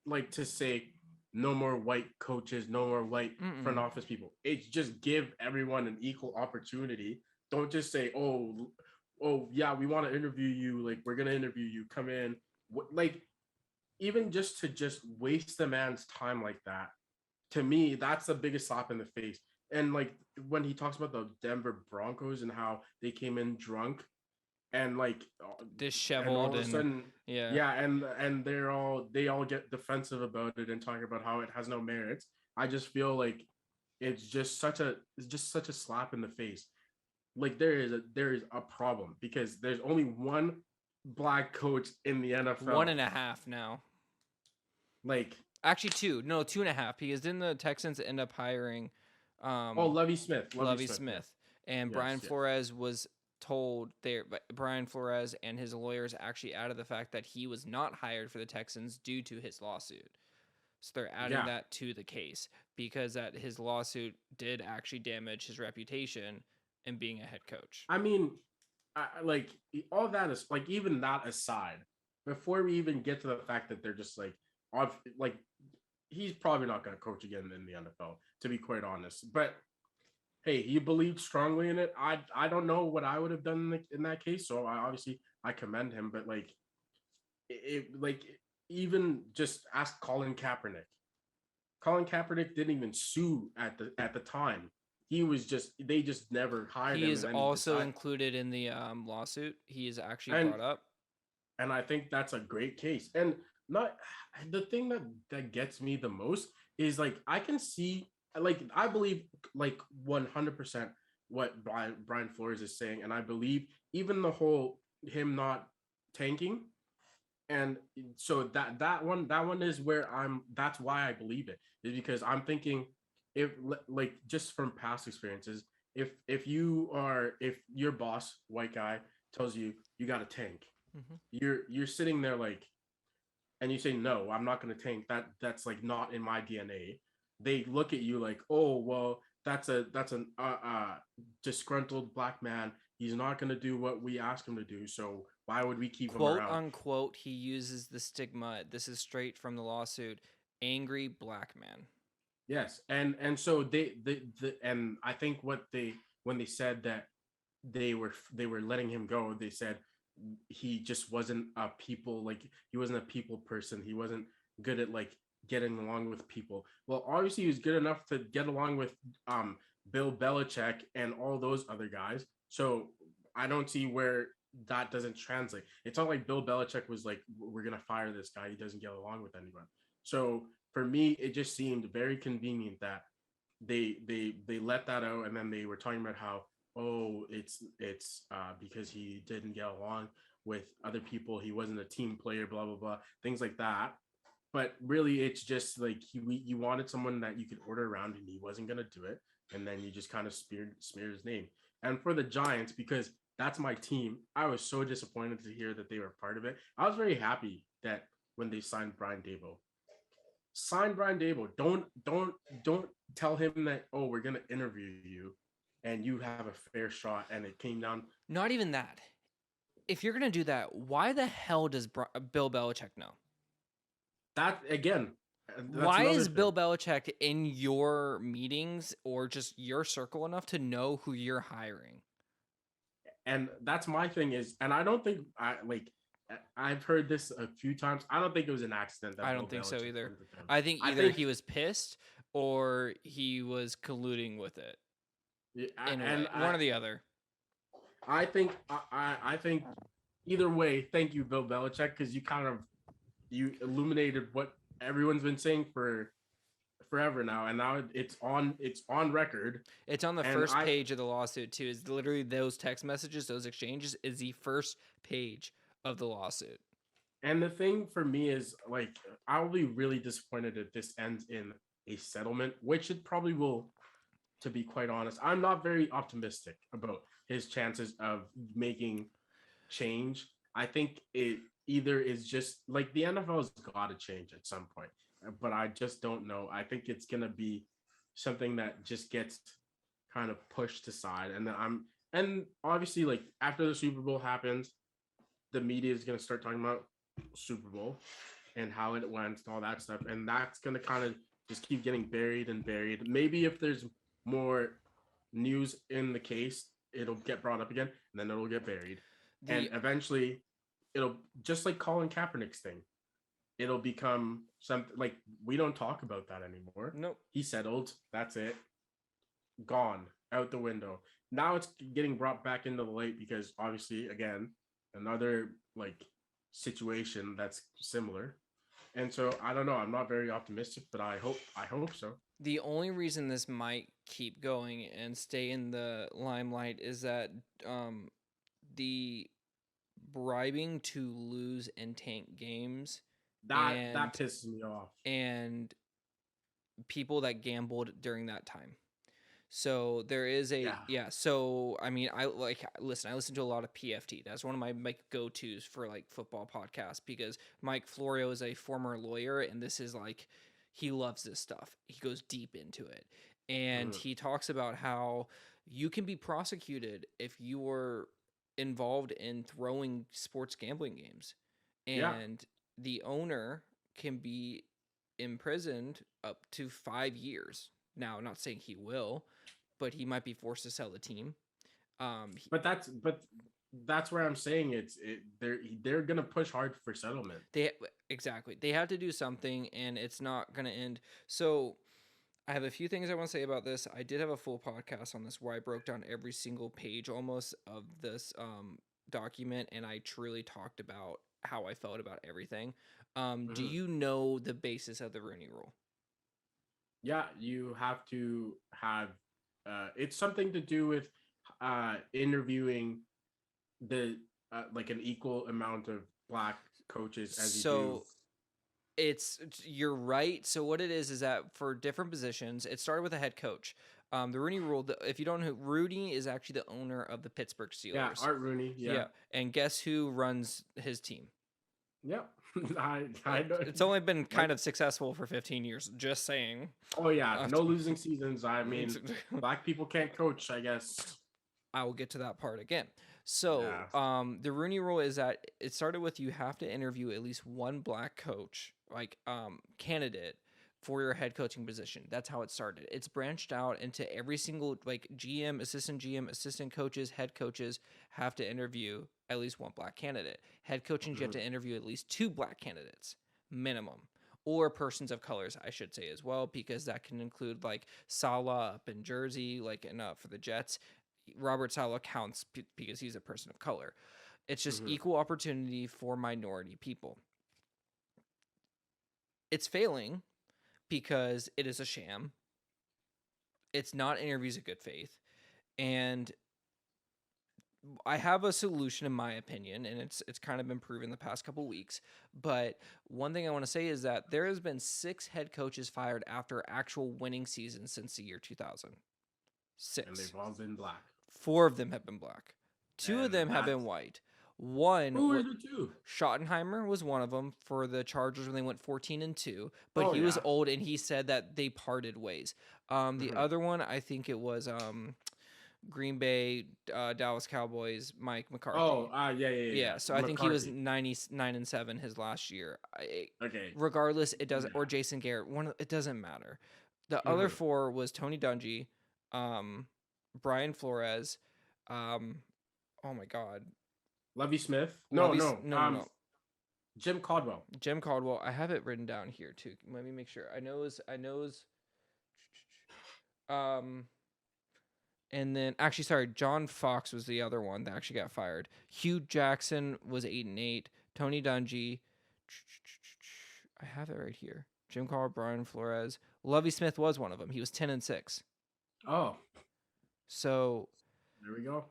like to say no more white coaches, no more white front office people. It's just give everyone an equal opportunity. Don't just say, oh yeah, we want to interview you. Like we're gonna interview you. Come in. Like even just to just waste a man's time like that. To me, that's the biggest slap in the face. And like when he talks about the Denver Broncos and how they came in drunk and like and all Disheveled of a and sudden yeah. yeah, and they all get defensive about it and talking about how it has no merits. I just feel like it's just such a slap in the face. Like there is a problem because there's only one black coach in the One NFL. and a half now. Like Actually, two. No, 2.5. Because didn't the Texans end up hiring Lovey Smith, Lovey yes, Smith, and Brian yes, yes. Flores was told there, but Brian Flores and his lawyers actually added the fact that he was not hired for the Texans due to his lawsuit. So they're adding Yeah, that to the case because that his lawsuit did actually damage his reputation in being a head coach. I mean, like all that is like even that aside, before we even get to the fact that they're just like he's probably not going to coach again in the NFL, to be quite honest. But hey, he believed strongly in it. I don't know what I would have done in that case, so I commend him. But like like even just ask Colin Kaepernick. Colin Kaepernick didn't even sue at the time. He was just they just never hired He him, is and then he also decided. included in the lawsuit. He is actually brought And up. and I think that's a great case. And not the thing that gets me the most is like I can see like I believe like 100% what Brian Flores is saying, and I believe even the whole him not tanking. And so that one is where that's why I believe it is because I'm thinking if like just from past experiences, if your boss white guy tells you you got to tank, Mm-hmm. you're sitting there like, and you say no, I'm not going to tank. That's like not in my DNA. They look at you like, oh well, that's an disgruntled black man. He's not going to do what we ask him to do. So why would we keep him Quote around? unquote, he uses the stigma. This is straight from the lawsuit. Angry black man. Yes, and so and I think what they when they said that they were letting him go, they said he just wasn't a people like he wasn't a people person. He wasn't good at like getting along with people. Well, obviously he was good enough to get along with Bill Belichick and all those other guys. So I don't see where that doesn't translate. It's not like Bill Belichick was like, we're gonna fire this guy. He doesn't get along with anyone. So for me, it just seemed very convenient that they let that out, and then they were talking about how it's because he didn't get along with other people, he wasn't a team player, blah blah blah, things like that. But really, it's just like you wanted someone that you could order around, and he wasn't gonna do it, and then you just kind of smeared his name. And for the Giants, because that's my team, I was so disappointed to hear that they were part of it. I was very happy that when they signed Brian Dable, sign Brian Dable. Don't tell him that, oh, we're gonna interview you and you have a fair shot. And it came down Not even that. If you're gonna do that, why the hell does Bill Belichick know? that again. That's Why another is Bill thing. Belichick in your meetings or just your circle enough to know who you're hiring? And that's my thing is, and I don't think I've heard this a few times. I don't think it was an accident I that don't Bill think so Belichick either. went with him. I think I either he think was pissed or he was colluding with it in a and way. One or the other. I think either way, thank you, Bill Belichick, because you illuminated what everyone's been saying for forever now, and now it's on record. It's on the And first I page of the lawsuit too. Is literally those text messages, those exchanges is the first page of the lawsuit. and the thing for me is like I'll be really disappointed if this ends in a settlement, which it probably will. To be quite honest, I'm not very optimistic about his chances of making change. I think it either is just like the NFL has got to change at some point, but I just don't know. I think it's gonna be something that just gets kind of pushed aside. And obviously, like after the Super Bowl happens, the media is going to start talking about Super Bowl and how it went and all that stuff, and that's going to kind of just keep getting buried and buried. Maybe if there's more news in the case, it'll get brought up again, and then it'll get buried, and eventually, it'll just like Colin Kaepernick's thing. It'll become something like we don't talk about that anymore. Nope. He settled. That's it. Gone out the window. Now it's getting brought back into the light because obviously, again, another like situation that's similar. And so I don't know. I'm not very optimistic, but I hope so. The only reason this might keep going and stay in the limelight is that the bribing to lose and tank games that pisses me off. And people that gambled during that time. So there is so I mean, I listen to a lot of PFT. That's one of my go-tos for like football podcasts because Mike Florio is a former lawyer, and this is like he loves this stuff. He goes deep into it, and he talks about how you can be prosecuted if you were involved in throwing sports gambling games, and the owner can be imprisoned up to 5 years. Now, I'm not saying he will, but he might be forced to sell the team. But that's where I'm saying they're gonna push hard for settlement. They have to do something, and it's not gonna end. So I have a few things I want to say about this. I did have a full podcast on this where I broke down every single page almost of this document, and I truly talked about how I felt about everything. Do you know the basis of the Rooney Rule? Yeah, you have to have it's something to do with interviewing the like an equal amount of black coaches as you do. You're right. So what it is that for different positions, it started with a head coach. The Rooney Rule, if you don't know, Rooney is actually the owner of the Pittsburgh Steelers. Yeah, Art Rooney. Yeah. And guess who runs his team? Yep. I know. It's only been kind of successful for 15 years. Just saying. Oh yeah, no losing seasons. I mean, black people can't coach, I guess. I will get to that part again. So, the Rooney Rule is that it started with you have to interview at least one black coach, like candidate for your head coaching position. That's how it started. It's branched out into every single like GM, assistant coaches, head coaches have to interview at least one black candidate. Head coaching, you have to interview at least 2 black candidates minimum, or persons of colors, I should say as well, because that can include like Salah up in Jersey, like for the Jets. Robert Saleh counts because he's a person of color. It's just equal opportunity for minority people. It's failing because it is a sham. It's not interviews of good faith. And I have a solution in my opinion, and it's kind of been proven the past couple weeks. But one thing I want to say is that there has been 6 head coaches fired after actual winning seasons since the year 2000. 6. And they've all been black. 4 of them have been black. 2 of them have been white. One. Who were the 2? Schottenheimer was one of them for the Chargers when they went 14-2, but he was old and he said that they parted ways. The other one, I think it was Green Bay, Dallas Cowboys, Mike McCarthy. Oh, yeah. So I think he was 99-7 his last year. Okay. Regardless, it doesn't. Or Jason Garrett. It doesn't matter. The other 4 was Tony Dungy, Brian Flores. Oh my God. Lovie Smith. No. Jim Caldwell. Jim Caldwell. I have it written down here too. Let me make sure. I know. And then actually, sorry, John Fox was the other one that actually got fired. Hugh Jackson was 8-8. Tony Dungy. I have it right here. Jim Caldwell, Brian Flores. Lovie Smith was one of them. He was 10-6. Oh. So. There we go.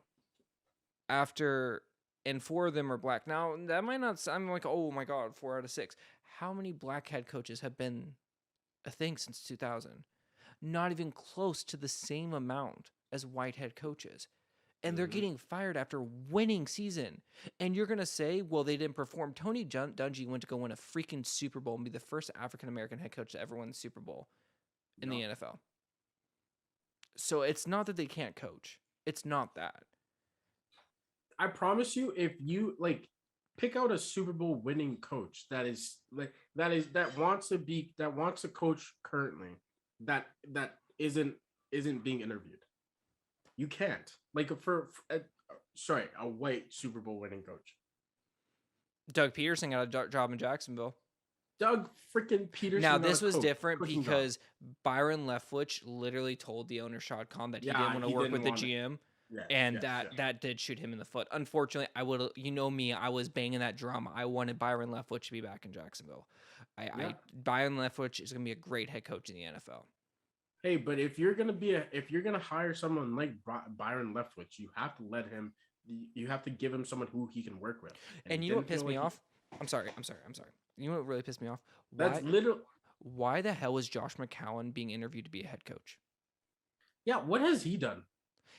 And 4 of them are black. Now, that might not sound like, oh my God, 4 out of 6. How many black head coaches have been a thing since 2000? Not even close to the same amount as white head coaches. And they're getting fired after winning season. And you're going to say, well, they didn't perform. Tony Dungy went to go win a freaking Super Bowl and be the first African-American head coach to ever win the Super Bowl in the NFL. So it's not that they can't coach. It's not that. I promise you, if you like pick out a Super Bowl winning coach that wants to coach currently that isn't being interviewed. You can't sorry, a white Super Bowl winning coach. Doug Peterson got a job in Jacksonville. Doug freaking Peterson. Now this was different because Byron Leftwich literally told the owner Shad Khan that he didn't want to work with the GM. That did shoot him in the foot. Unfortunately, I would, me, I was banging that drum. I wanted Byron Leftwich to be back in Jacksonville. Byron Leftwich is going to be a great head coach in the NFL. Hey, but if you're gonna hire someone like Byron Leftwich, you have to let him. You have to give him someone who he can work with. And you know what pissed me off? I'm sorry. You know what really pissed me off? Why the hell was Josh McCown being interviewed to be a head coach? Yeah, what has he done?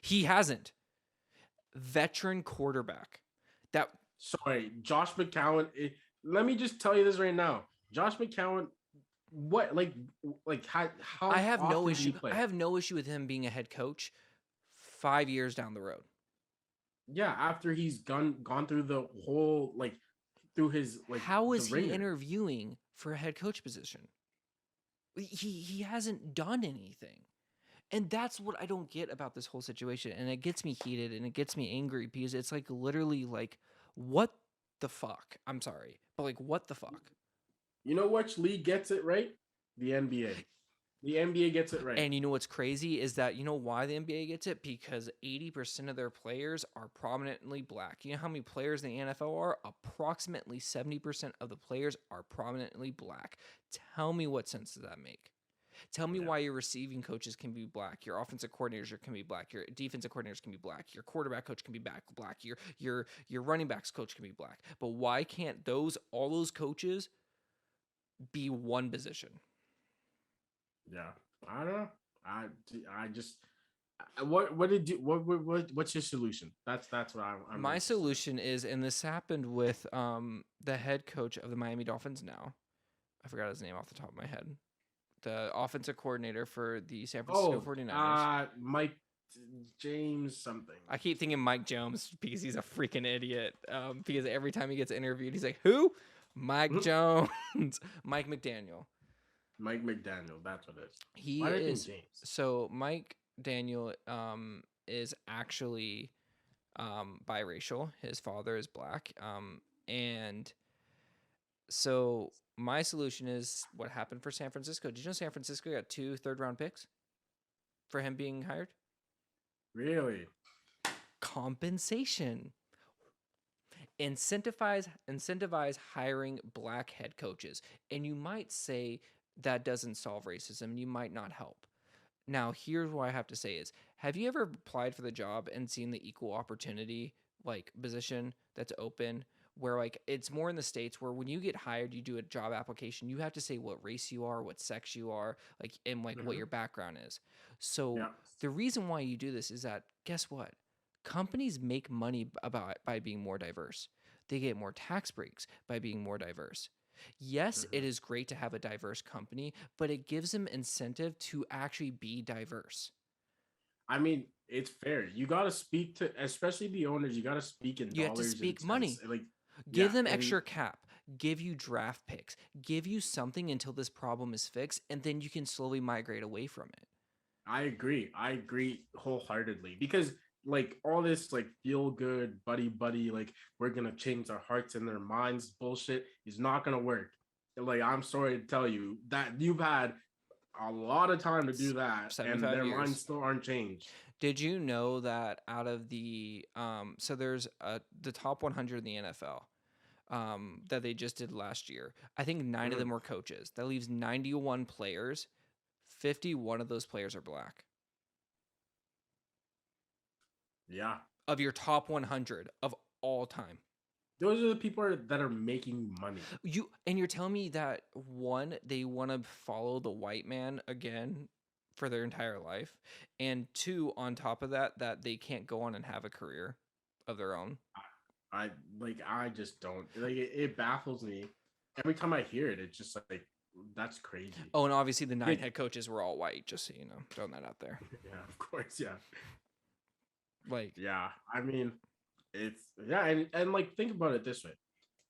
He hasn't. Veteran quarterback. Sorry, Josh McCown. Let me just tell you this right now. Josh McCown, how I have no issue. I have no issue with him being a head coach 5 years down the road. Yeah, after he's gone through the whole through his how is he interviewing for a head coach position? He hasn't done anything. And that's what I don't get about this whole situation. And it gets me heated and it gets me angry because it's literally what the fuck? I'm sorry, but what the fuck? You know which league gets it right? The NBA. The NBA gets it right. And you know what's crazy is that why the NBA gets it? Because 80% of their players are prominently black. You know how many players in the NFL are? Approximately 70% of the players are prominently black. Tell me what sense does that make? Tell me why your receiving coaches can be black, your offensive coordinators can be black, your defensive coordinators can be black, your quarterback coach can be black, your running backs coach can be black. But why can't all those coaches be one position? Yeah, I don't know. I just what's your solution? That's what I'm my solution is, and this happened with the head coach of the Miami Dolphins now. I forgot his name off the top of my head. The offensive coordinator for the San Francisco 49ers. Mike James something. I keep thinking Mike Jones because he's a freaking idiot. Because every time he gets interviewed, he's like, who? Mike Jones. Mike McDaniel. Mike McDaniel, that's what it is. He is. James? So Mike Daniel is actually biracial. His father is black. And so my solution is what happened for San Francisco. Did you know San Francisco got 2 third-round picks for him being hired? Really? Compensation. Incentivize hiring black head coaches. And you might say that doesn't solve racism. You might not help. Now, here's what I have to say is, have you ever applied for the job and seen the equal opportunity position that's open? Where it's more in the States where when you get hired, you do a job application, you have to say what race you are, what sex you are, and what your background is. So the reason why you do this is that, guess what? Companies make money by being more diverse. They get more tax breaks by being more diverse. Yes, it is great to have a diverse company, but it gives them incentive to actually be diverse. I mean, it's fair. You got to speak to, especially the owners, you got to speak in dollars. You have to speak money. Give them extra cap, give you draft picks, give you something until this problem is fixed, and then you can slowly migrate away from it. I agree wholeheartedly because all this feel good buddy we're gonna change their hearts and their minds bullshit is not gonna work. I'm sorry to tell you that you've had a lot of time to do that and their minds still aren't changed. Did you know that out of the so there's the top 100 in the NFL that they just did last year, I think 9 of them were coaches. That leaves 91 players. 51 of those players are black. Yeah. Of your top 100 of all time. Those are the people that are making money. You're telling me that one, they want to follow the white man again for their entire life, and 2, on top of that they can't go on and have a career of their own. I just don't it baffles me every time I hear it. It's just That's crazy. Oh, and obviously the 9 head coaches were all white, just so you know. Throwing that out there. Yeah, of course, yeah. Like, yeah, I mean, it's and like think about it this way.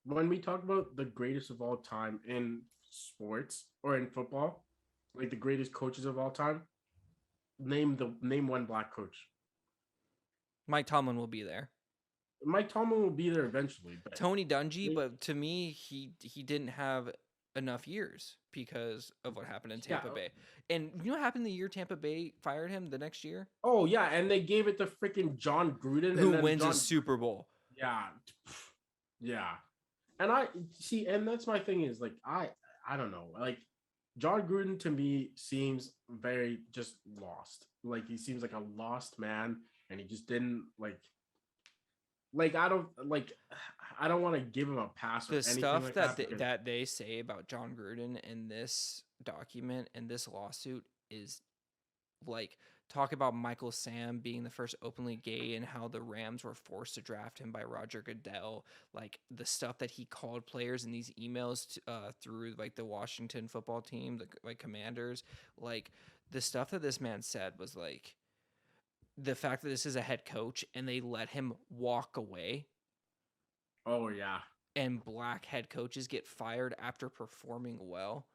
When we talk about the greatest of all time in sports or in football, like the greatest coaches of all time, name one black coach. Mike Tomlin will be there. Mike Tomlin will be there eventually, but Tony Dungy, but to me, he didn't have enough years because of what happened in Tampa Bay. And you know what happened the year Tampa Bay fired him the next year? Oh yeah, and they gave it to freaking John Gruden, who wins a Super Bowl. Yeah, yeah. And I see, and that's my thing is like I don't know, like John Gruden to me seems very just lost. Like he seems like a lost man, and he just didn't I don't want to give him a pass. The or stuff like that they say about John Gruden in this document and this lawsuit is like talk about Michael Sam being the first openly gay and how the Rams were forced to draft him by Roger Goodell. Like the stuff that he called players in these emails through like the Washington football team, like Commanders, like the stuff that this man said was like the fact that this is a head coach and they let him walk away. Oh yeah. And black head coaches get fired after performing well.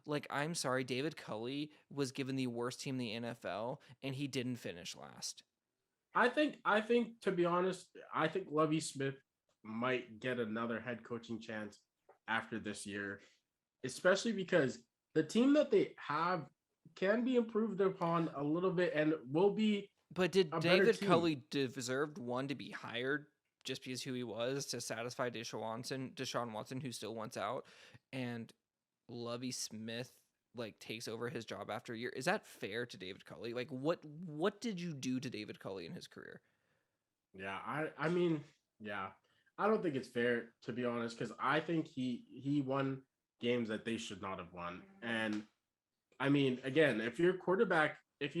Like, I'm sorry, David Culley was given the worst team in the NFL, and he didn't finish last. I think to be honest, I think Lovie Smith might get another head coaching chance after this year, especially because the team that they have can be improved upon a little bit and will be. But did David Culley deserved one to be hired just because who he was to satisfy Deshaun Watson, who still wants out, and Lovie Smith like takes over his job after a year? Is that fair to David Culley? Like what did you do to David Culley in his career? Yeah, I mean, yeah. I don't think it's fair to be honest, because I think he won games that they should not have won. And I mean, again, if you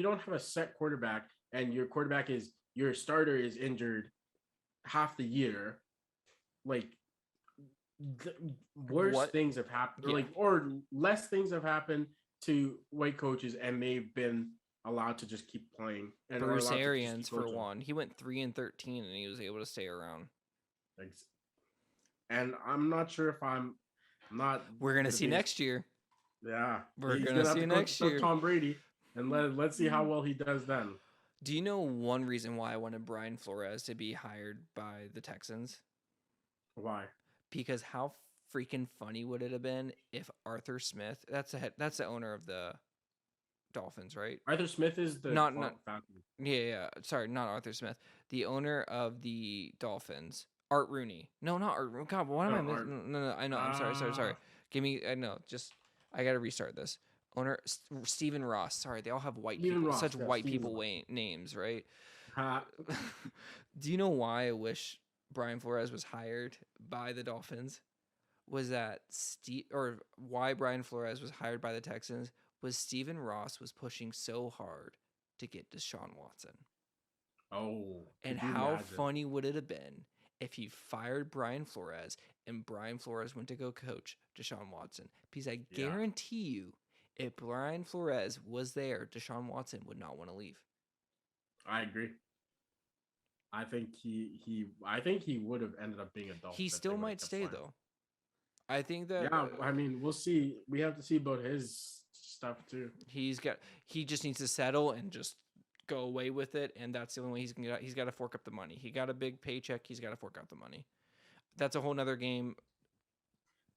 don't have a set quarterback and your starter is injured half the year, like worse things have happened, or less things have happened to white coaches, and they've been allowed to just keep playing. And Bruce Arians, for one, he went 3-13, and he was able to stay around. And I'm not sure if I'm not. We're gonna see next year. Yeah, we're gonna see next year. Tom Brady, and let's see how well he does then. Do you know one reason why I wanted Brian Flores to be hired by the Texans? Why? Because how freaking funny would it have been if Arthur Smith, that's the owner of the Dolphins, right? Arthur Smith is the sorry, not Arthur Smith. The owner of the Dolphins, Art Rooney. No, not Art Rooney. God, what am I missing? No, I know. I'm sorry. Give me. I know. Just I gotta restart this. Owner Stephen Ross. Sorry, they all have white people, such white people names, right? Do you know why I wish Brian Flores was hired by the Dolphins? Was that why Brian Flores was hired by the Texans? Was Stephen Ross was pushing so hard to get Deshaun Watson. Oh, and how funny would it have been if he fired Brian Flores and Brian Flores went to go coach Deshaun Watson? Because I guarantee you, if Brian Flores was there, Deshaun Watson would not want to leave. I agree. I think he would have ended up being a Dolphin. He still might stay though. I think that. Yeah, I mean, we'll see. We have to see about his stuff too. He just needs to settle and just go away with it, and that's the only way he's gonna. He's got to fork up the money. He got a big paycheck. He's got to fork out the money. That's a whole nother game.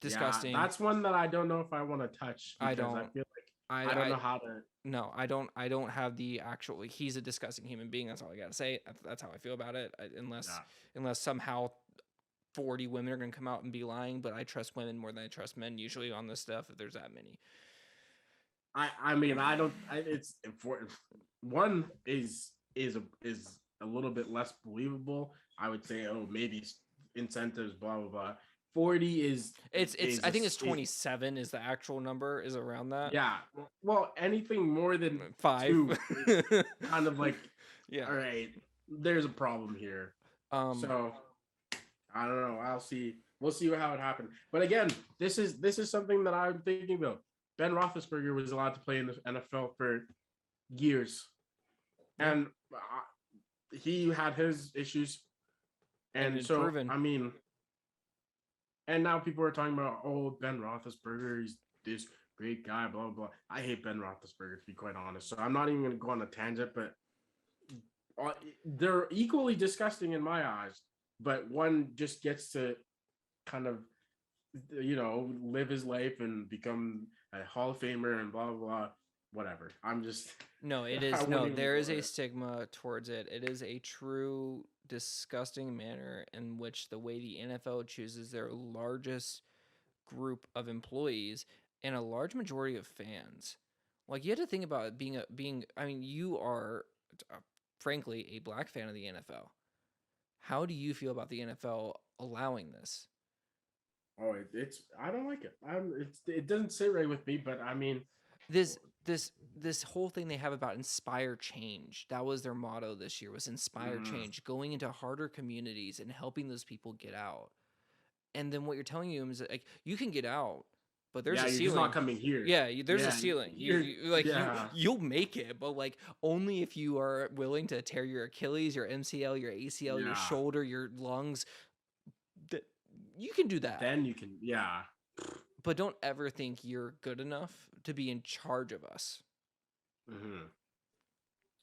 Disgusting. Yeah, that's one that I don't know if I want to touch. I don't. I feel like I don't know how to. No, I don't. I don't have the actual. He's a disgusting human being. That's all I gotta say. That's how I feel about it. Unless somehow 40 women are gonna come out and be lying, but I trust women more than I trust men usually on this stuff. If there's that many. I mean, I don't. It's important. One is a little bit less believable. I would say, maybe incentives, blah blah blah. 40 is I think it's 27 is the actual number, is around that. Yeah. Well, anything more than 5 kind of like, all right, there's a problem here. So I don't know. We'll see how it happens. But again, this is something that I'm thinking about. Ben Roethlisberger was allowed to play in the NFL for years, and he had his issues, and so proven. I mean, and now people are talking about, oh, Ben Roethlisberger, he's this great guy, blah blah blah. I hate Ben Roethlisberger, to be quite honest. So I'm not even going to go on a tangent, but they're equally disgusting in my eyes. But one just gets to kind of, live his life and become a Hall of Famer and blah blah blah. Whatever. I'm just No, it is no. There is a stigma towards it. It is a true disgusting manner in which the way the NFL chooses their largest group of employees and a large majority of fans. Like, you have to think about it being. I mean, you are, frankly, a black fan of the NFL. How do you feel about the NFL allowing this? Oh, it's I don't like it. It doesn't sit right with me. But I mean, this whole thing they have about inspire change, that was their motto this year, was inspire change, going into harder communities and helping those people get out. And then what you're telling them is that, like, you can get out, but there's a you're ceiling. just not coming here. Yeah, there's a ceiling. You'll make it, but like only if you are willing to tear your Achilles, your MCL, your ACL, your shoulder, your lungs. You can do that. Then you can, But don't ever think you're good enough to be in charge of us. Mm-hmm.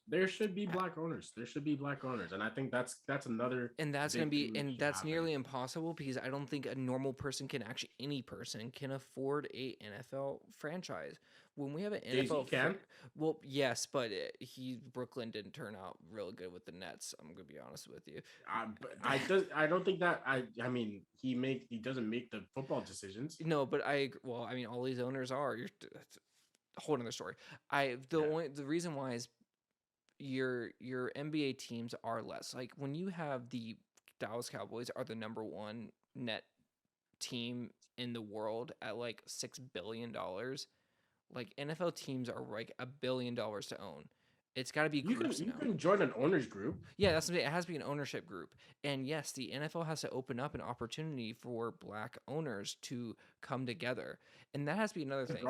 There should be black owners. And I think that's another. And that's going to be, and that's nearly impossible because I don't think a normal person any person can afford a NFL franchise. When we have an NFL, well, yes, but Brooklyn didn't turn out really good with the Nets. I'm gonna be honest with you. But I don't think that I mean he doesn't make the football decisions. No, but all these owners are. That's a whole other story. The reason why is your NBA teams are less. Like, when you have the Dallas Cowboys are the number one net team in the world at like $6 billion, like NFL teams are like $1 billion to own. It's got to be groups now. You can join an owners group. Yeah, that's what it has to be, an ownership group. And yes, the NFL has to open up an opportunity for black owners to come together, and that has to be another thing.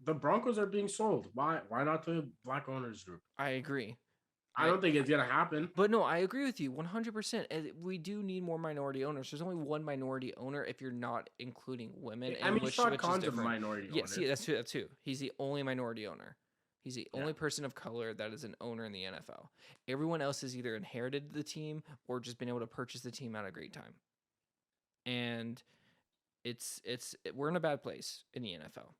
The Broncos are being sold. Why not the black owners group? I agree. I don't think it's going to happen. But no, I agree with you 100%. We do need more minority owners. There's only one minority owner if you're not including women. I mean, Shad Khan's a minority owner. Yeah, that's true. He's the only minority owner. He's the only person of color that is an owner in the NFL. Everyone else has either inherited the team or just been able to purchase the team at a great time. And we're in a bad place in the NFL.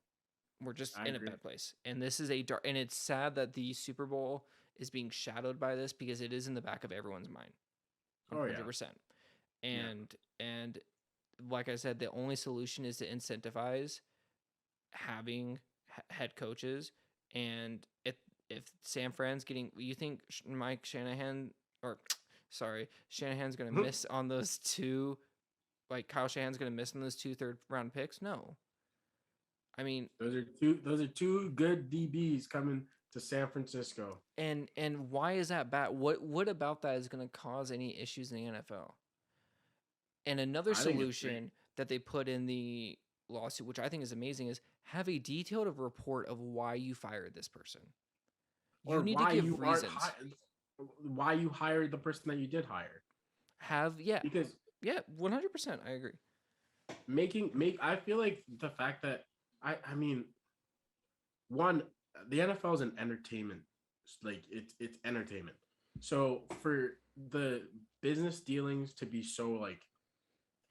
We're just in a bad place. And this is and it's sad that the Super Bowl is being shadowed by this because it is in the back of everyone's mind. 100%. And like I said, the only solution is to incentivize having head coaches. And if San Fran's you think Shanahan's going to miss on those two, like Kyle Shanahan's going to miss on those 2 third-round picks? No. I mean, those are two good DBs coming to San Francisco. And why is that bad? What about that is going to cause any issues in the NFL? And another solution that they put in the lawsuit, which I think is amazing, is have a detailed report of why you fired this person. You need to give reasons. Why you hired the person that you did hire. Because 100%, I agree. I feel like the fact that I mean, one, the NFL is an entertainment, like it's entertainment. So for the business dealings to be so like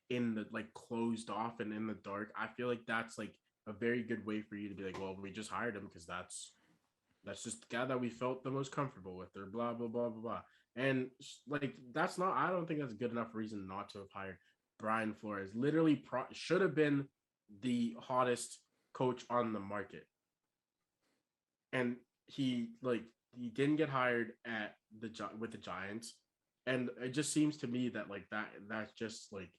in the like closed off and in the dark, I feel like that's like a very good way for you to be like, well, we just hired him because that's just the guy that we felt the most comfortable with, or blah blah blah blah blah. And like I don't think that's a good enough reason not to have hired Brian Flores. Literally should have been the hottest coach on the market, and he didn't get hired with the Giants. And it just seems to me that like that's just like,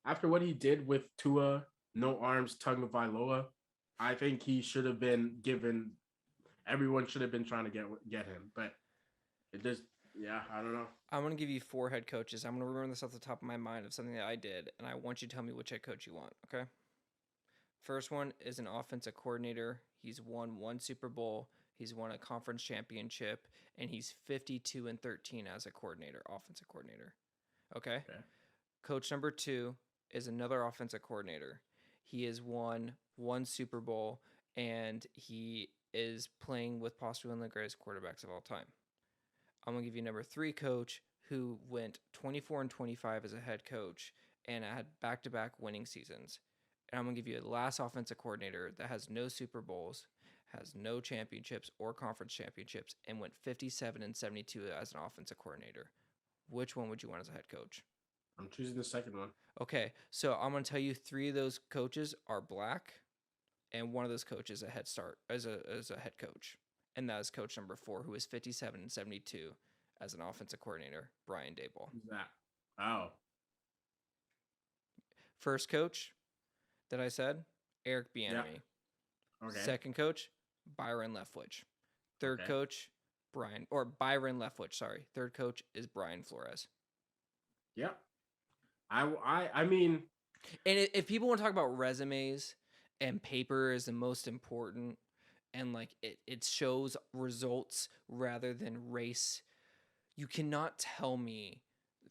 after what he did with Tua, no arms, Tagovailoa, I think he should have been given. Everyone should have been trying to get him, but it just, I don't know. I'm going to give you 4 head coaches. I'm going to remember this off the top of my mind of something that I did, and I want you to tell me which head coach you want, okay? First one is an offensive coordinator. He's won one Super Bowl. He's won a conference championship, and he's 52-13 as a coordinator, offensive coordinator. Okay. Coach number 2 is another offensive coordinator. He has won one Super Bowl, and he is playing with possibly one of the greatest quarterbacks of all time. I'm going to give you number 3 coach who went 24-25 as a head coach and had back-to-back winning seasons. And I'm going to give you the last offensive coordinator that has no Super Bowls, has no championships or conference championships, and went 57-72 as an offensive coordinator. Which one would you want as a head coach? I'm choosing the second one. Okay, so I'm going to tell you 3 of those coaches are black, and one of those coaches a head start as a head coach. And that is coach number 4, who is 57-72 as an offensive coordinator, Brian Daboll. Who's that? Oh. First coach that I said, Eric Bieniemy. Yeah. Okay. Second coach, Byron Leftwich. Third coach, Byron Leftwich, sorry. Third coach is Brian Flores. Yep. I mean, and if people want to talk about resumes and paper is the most important, and like it shows results rather than race, you cannot tell me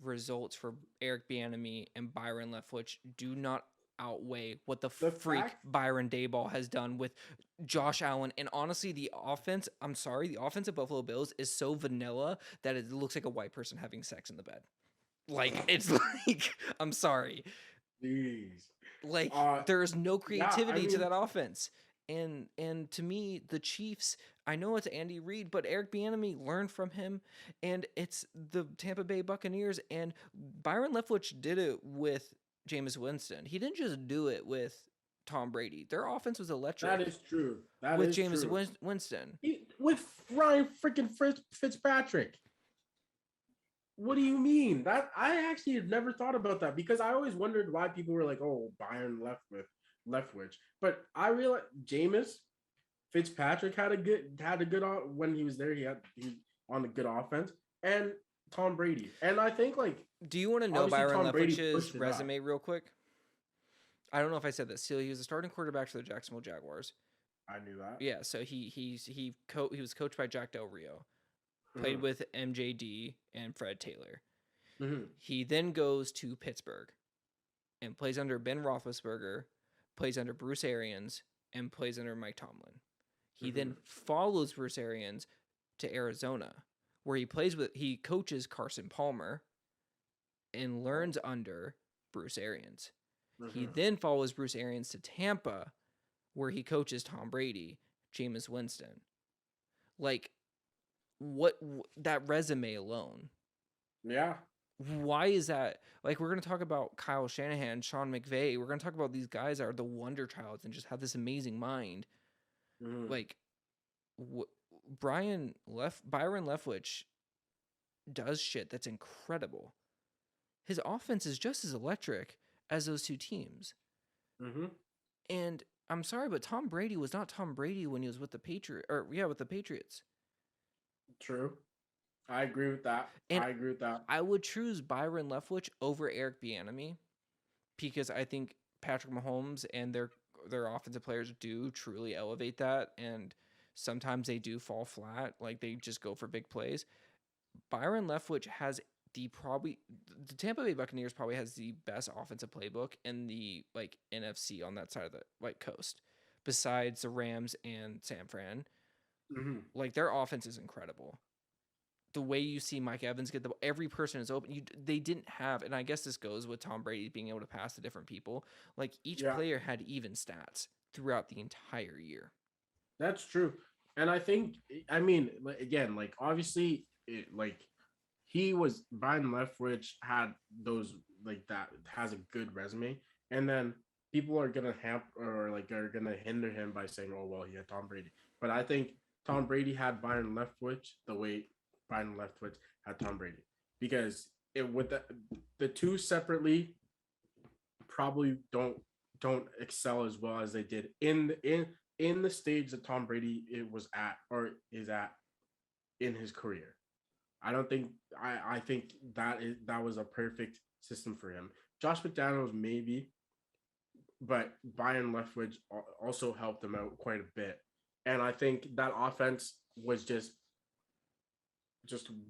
results for Eric Bieniemy and Byron Leftwich do not outweigh what the freak Byron Daboll has done with Josh Allen. And honestly, the offense of Buffalo Bills is so vanilla that it looks like a white person having sex in the bed. Like, it's like, I'm sorry. Jeez. Like, there's no creativity to that offense. And to me, the Chiefs, I know it's Andy Reid, but Eric Bieniemy learned from him, and it's the Tampa Bay Buccaneers, and Byron Leftwich did it with Jameis Winston. He didn't just do it with Tom Brady. Their offense was electric. That is true. With Jameis Winston. With Ryan freaking Fitzpatrick. What do you mean? That I actually had never thought about that, because I always wondered why people were like, "Oh, Byron Leftwich," but I realized Jameis Fitzpatrick had a good when he was there. He on a good offense, and Tom Brady. And I think, like, do you want to know Byron Leftwich's resume real quick? I don't know if I said this. So he was a starting quarterback for the Jacksonville Jaguars. I knew that. Yeah, so he was coached by Jack Del Rio. Played with MJD and Fred Taylor. Mm-hmm. He then goes to Pittsburgh and plays under Ben Roethlisberger, plays under Bruce Arians, and plays under Mike Tomlin. He then follows Bruce Arians to Arizona, where he coaches Carson Palmer and learns under Bruce Arians. He then follows Bruce Arians to Tampa, where he coaches Tom Brady, Jameis Winston. Like, what that resume alone. Yeah. Why is that? Like, we're going to talk about Kyle Shanahan, Sean McVay. We're going to talk about these guys that are the wonder childs and just have this amazing mind. Like, Byron Leftwich does shit that's incredible. His offense is just as electric as those two teams. And I'm sorry, but Tom Brady was not Tom Brady when he was with the Patriots. True. I agree with that. I would choose Byron Leftwich over Eric Bieniemy, because I think Patrick Mahomes and their offensive players do truly elevate that, and sometimes they do fall flat, like they just go for big plays. Byron Leftwich has the Tampa Bay Buccaneers probably has the best offensive playbook in the like NFC on that side of the like coast, besides the Rams and San Fran. Like, their offense is incredible. The way you see Mike Evans get the ball, every person is open. They didn't have, and I guess this goes with Tom Brady being able to pass to different people. Like, each player had even stats throughout the entire year. That's true. And I think, I mean, again, like, obviously, Brian Leftwich had those, like, that has a good resume. And then people are going to are going to hinder him by saying, oh, well, he had Tom Brady. But I think Tom Brady had Byron Leftwich the way Byron Leftwich had Tom Brady, because with the two separately probably don't excel as well as they did in the stage that Tom Brady is at in his career. I think that was a perfect system for him. Josh McDaniels maybe, but Byron Leftwich also helped them out quite a bit. And I think that offense was just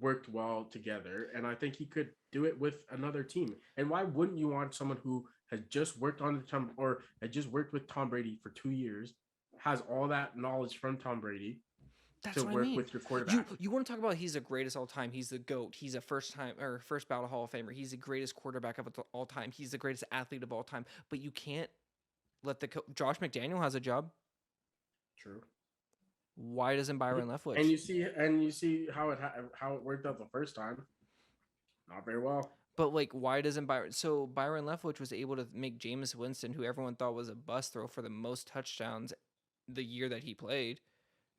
worked well together. And I think he could do it with another team. And why wouldn't you want someone who has just worked on the Tom or had just worked with Tom Brady for 2 years, has all that knowledge from Tom Brady That's to what I work mean. with your quarterback? You want to talk about he's the greatest all time. He's the GOAT. He's a first ballot Hall of Famer. He's the greatest quarterback of all time. He's the greatest athlete of all time. But you can't let Josh McDaniel has a job. True. Why doesn't Byron Leftwich? And you see how it worked out the first time. Not very well. But like, why doesn't Byron? So Byron Leftwich was able to make Jameis Winston, who everyone thought was a bust, throw for the most touchdowns the year that he played.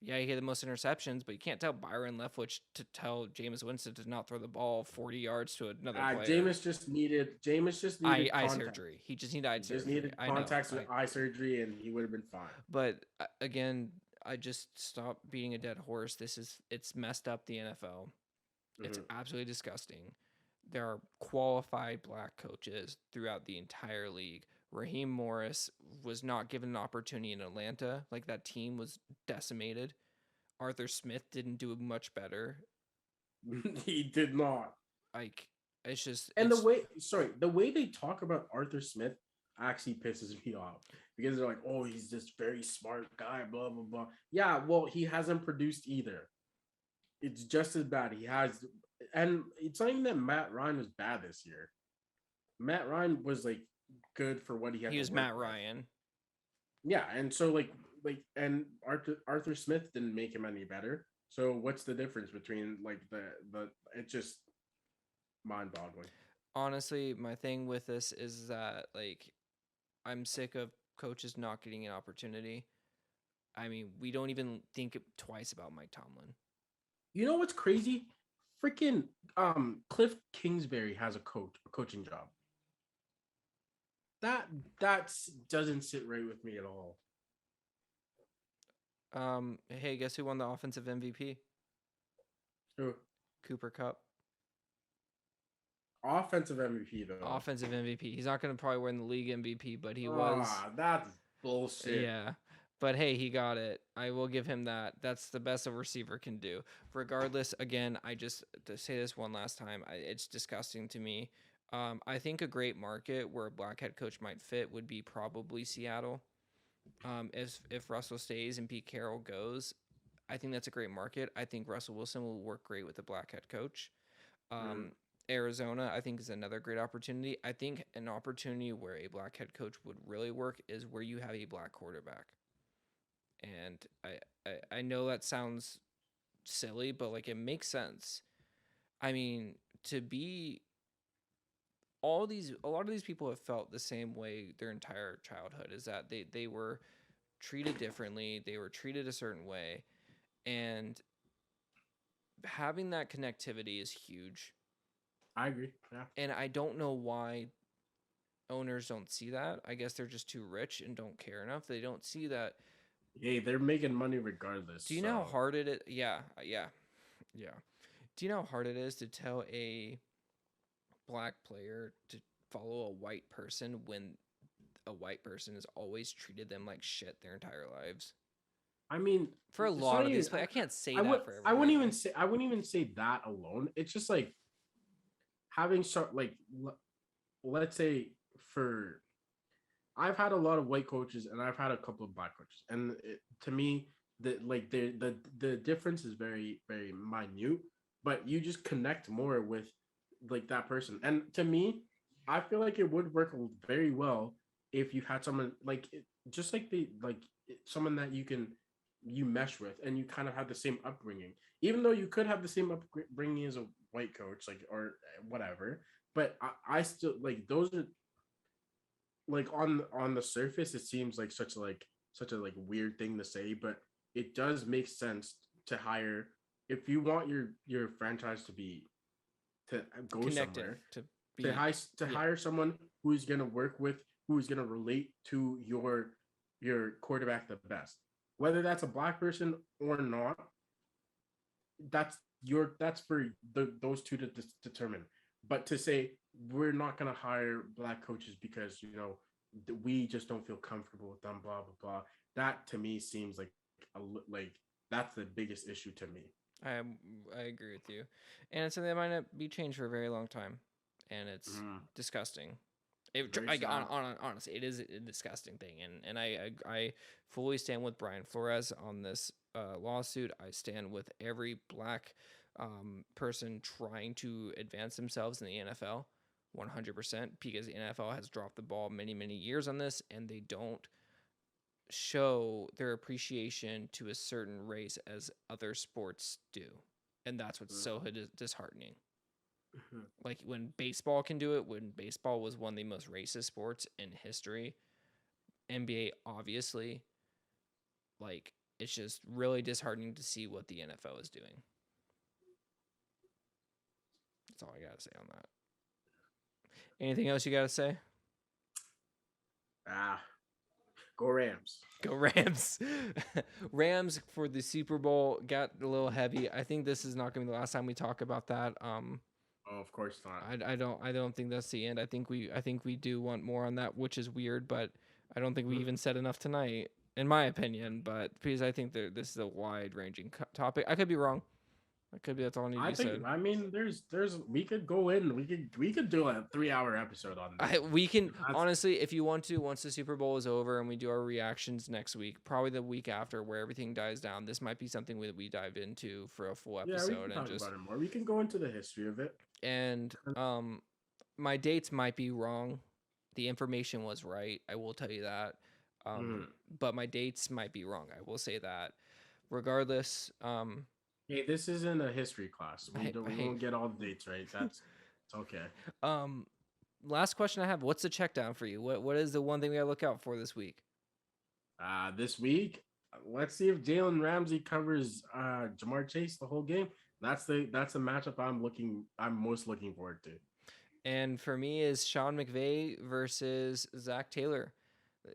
Yeah, he had the most interceptions, but you can't tell Byron Leftwich to tell Jameis Winston to not throw the ball 40 yards to another player. Jameis just needed eye surgery. He just needed eye surgery. Just needed contacts with eye surgery, and he would have been fine. But again, I just stopped beating a dead horse. It's messed up the NFL. It's absolutely disgusting. There are qualified black coaches throughout the entire league. Raheem Morris was not given an opportunity in Atlanta. Like, that team was decimated. Arthur Smith didn't do much better. He did not. Like, it's just... And the way they talk about Arthur Smith actually pisses me off, because they're like, oh, he's this very smart guy, blah, blah, blah. Yeah, well, he hasn't produced either. It's just as bad. He has... And it's not even that Matt Ryan was bad this year. Matt Ryan was like good for what he had. He was Matt Ryan. Yeah, and so and Arthur Smith didn't make him any better. So what's the difference between like the it's just mind-boggling. Honestly, my thing with this is that like I'm sick of coaches not getting an opportunity. I mean, we don't even think twice about Mike Tomlin. You know what's crazy? Freaking Cliff Kingsbury has a coaching job. That doesn't sit right with me at all. Hey, guess who won the offensive MVP? Who? Cooper Kupp. Offensive MVP though. Offensive MVP. He's not going to probably win the league MVP, but he was. That's bullshit. Yeah. But hey, he got it. I will give him that. That's the best a receiver can do. Regardless, again, to say this one last time, it's disgusting to me. I think a great market where a black head coach might fit would be probably Seattle. If Russell stays and Pete Carroll goes, I think that's a great market. I think Russell Wilson will work great with a black head coach. Arizona, I think, is another great opportunity. I think an opportunity where a black head coach would really work is where you have a black quarterback. And I know that sounds silly, but like it makes sense. I mean, a lot of these people have felt the same way their entire childhood, is that they were treated differently, they were treated a certain way, and having that connectivity is huge. I agree. Yeah. And I don't know why owners don't see that. I guess they're just too rich and don't care enough. They don't see that. Hey, they're making money regardless. Do you know how hard it is? Yeah. Do you know how hard it is to tell a black player to follow a white person when a white person has always treated them like shit their entire lives? I mean, for a lot of these players, I can't say that for everyone. I wouldn't even say that alone. It's just like having let's say I've had a lot of white coaches and I've had a couple of black coaches, and to me, the difference is very, very minute, but you just connect more with like that person. And to me, I feel like it would work very well if you had someone someone that you mesh with, and you kind of have the same upbringing, even though you could have the same upbringing as a white coach, or whatever. But I still like those are. Like on the surface, it seems like such a weird thing to say, but it does make sense to hire, if you want your franchise to go connected, somewhere, hire someone who is going to work with, who is going to relate to your quarterback the best, whether that's a black person or not. That's for those two to determine. But to say we're not going to hire black coaches because we just don't feel comfortable with them, blah blah blah. That to me seems like that's the biggest issue to me. I agree with you, and it's something that might not be changed for a very long time, and it's disgusting. Honestly, it is a disgusting thing, and I fully stand with Brian Flores on this lawsuit. I stand with every black person trying to advance themselves in the NFL, 100%, because the NFL has dropped the ball many years on this, and they don't show their appreciation to a certain race as other sports do, and that's what's so disheartening. Like when baseball can do it, when baseball was one of the most racist sports in history, NBA obviously, like it's just really disheartening to see what the NFL is doing. That's all I gotta say on that. Anything else you gotta say? Go Rams. Go Rams. Rams for the Super Bowl got a little heavy. I think this is not going to be the last time we talk about that. Oh, of course not. I don't think that's the end. I think we do want more on that, which is weird, but I don't think we even said enough tonight, in my opinion. But because I think this is a wide-ranging topic. I could be wrong. I could be that's all I need to be said. I mean, there's we could go in. We could do a 3-hour episode on this. We can honestly, if you want to, once the Super Bowl is over and we do our reactions next week, probably the week after, where everything dies down. This might be something we dive into for a full episode. Yeah, we can talk about it more. We can go into the history of it. And my dates might be wrong. The information was right. I will tell you that. But my dates might be wrong. I will say that. Regardless. Hey, this isn't a history class. We won't get all the dates right. It's okay. Last question I have: what's the check down for you? What is the one thing we gotta look out for this week? This week, let's see if Jalen Ramsey covers Jamar Chase the whole game. That's the matchup I'm most looking forward to. And for me is Sean McVay versus Zach Taylor.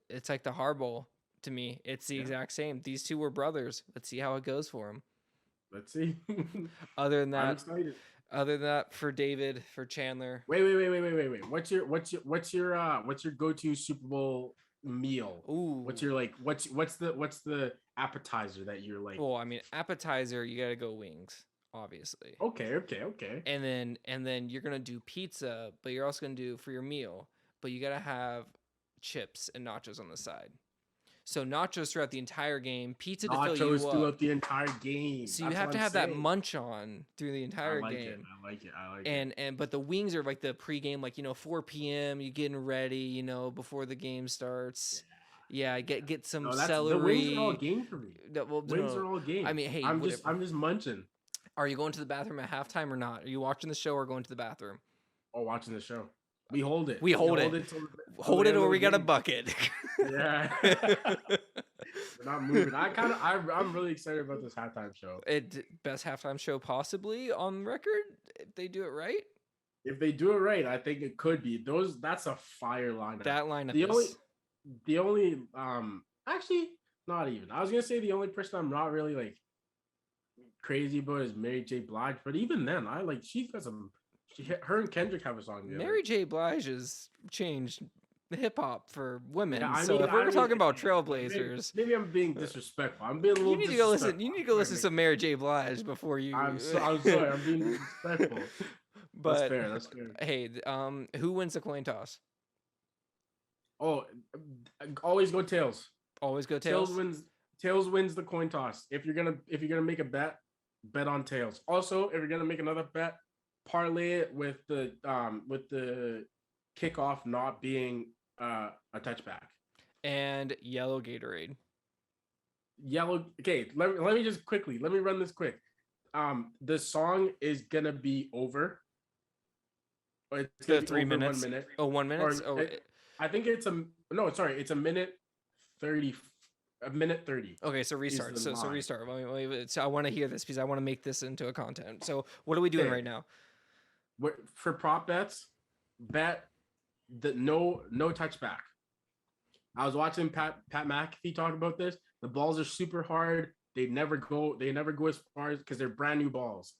It's like the Harbaugh to me. It's the exact same. These two were brothers. Let's see how it goes for them. Let's see. Other than that, I'm excited. Other than that, for David, for Chandler. Wait. What's your go-to Super Bowl meal? Ooh. What's the appetizer that you're like? Well, I mean, appetizer, you gotta go wings, obviously. Okay. And then you're gonna do pizza, but you're also gonna do for your meal, but you gotta have chips and nachos on the side. So nachos throughout the entire game, pizza to fill you up. Nachos throughout the entire game. So you have to have that munch on through the entire game. I like it. But the wings are like the pregame, like 4 p.m. You getting ready, before the game starts. Yeah, get some celery. The wings are all game for me. Wings are all game. I mean, hey, I'm just munching. Are you going to the bathroom at halftime or not? Are you watching the show or going to the bathroom? Oh, watching the show. We hold it. Hold it or we got a bucket. Yeah. We're not moving. I'm really excited about this halftime show. Best halftime show possibly on record if they do it right. If they do it right, I think it could be. That's a fire lineup. That lineup the only actually not even. I was gonna say the only person I'm not really like crazy about is Mary J. Blige, but even then, she's got some. Her and Kendrick have a song together. Mary J. Blige has changed hip hop for women. Yeah, if we're talking about trailblazers, maybe I'm being disrespectful. I'm being a little. You need to go listen to some Mary J. Blige before you. I'm sorry. I'm being disrespectful. But that's fair. Hey, who wins the coin toss? Oh, always go tails. Always go tails. Tails wins the coin toss. If you're gonna make a bet on tails. Also, if you're gonna make another bet, parlay it with the kickoff not being a touchback. And yellow Gatorade. Yellow. Okay, let me just quickly. Let me run this quick. The song is gonna be over. It's the 3 minutes. 1 minute. Oh, 1 minute. I think it's It's a minute 30. A minute 30. Okay, so restart. So restart. So I want to hear this because I want to make this into a content. So what are we doing right now? For prop bets, bet the no touchback. I was watching Pat McAfee talk about this. The balls are super hard. They never go as far as because they're brand new balls.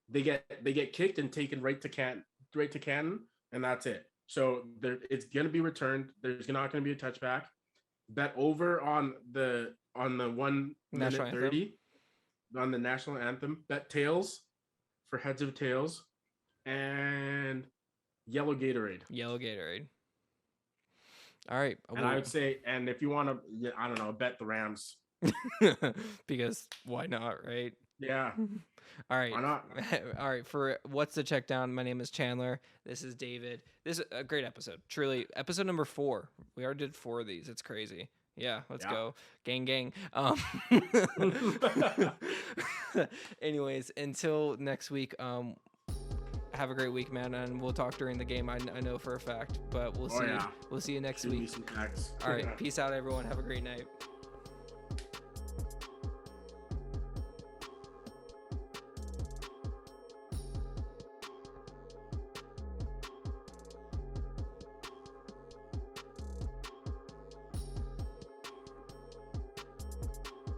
They get kicked and taken right to cannon, and that's it. So it's going to be returned. There's not going to be a touchback. Bet over on the 1 minute 30 on the national anthem. Bet tails for heads of tails and yellow Gatorade. Yellow Gatorade. All right. And I would say, and if you want to, I don't know, bet the Rams. Because why not, right? Yeah. All right. Why not? All right. For What's the Check Down? My name is Chandler. This is David. This is a great episode. Truly, episode number 4. We already did 4 of these. It's crazy. Yeah, let's go. Gang, gang. Anyways, until next week, have a great week, man, and we'll talk during the game. I know for a fact, but we'll see. Yeah. We'll see you next week. All right. Peace out, everyone. Have a great night.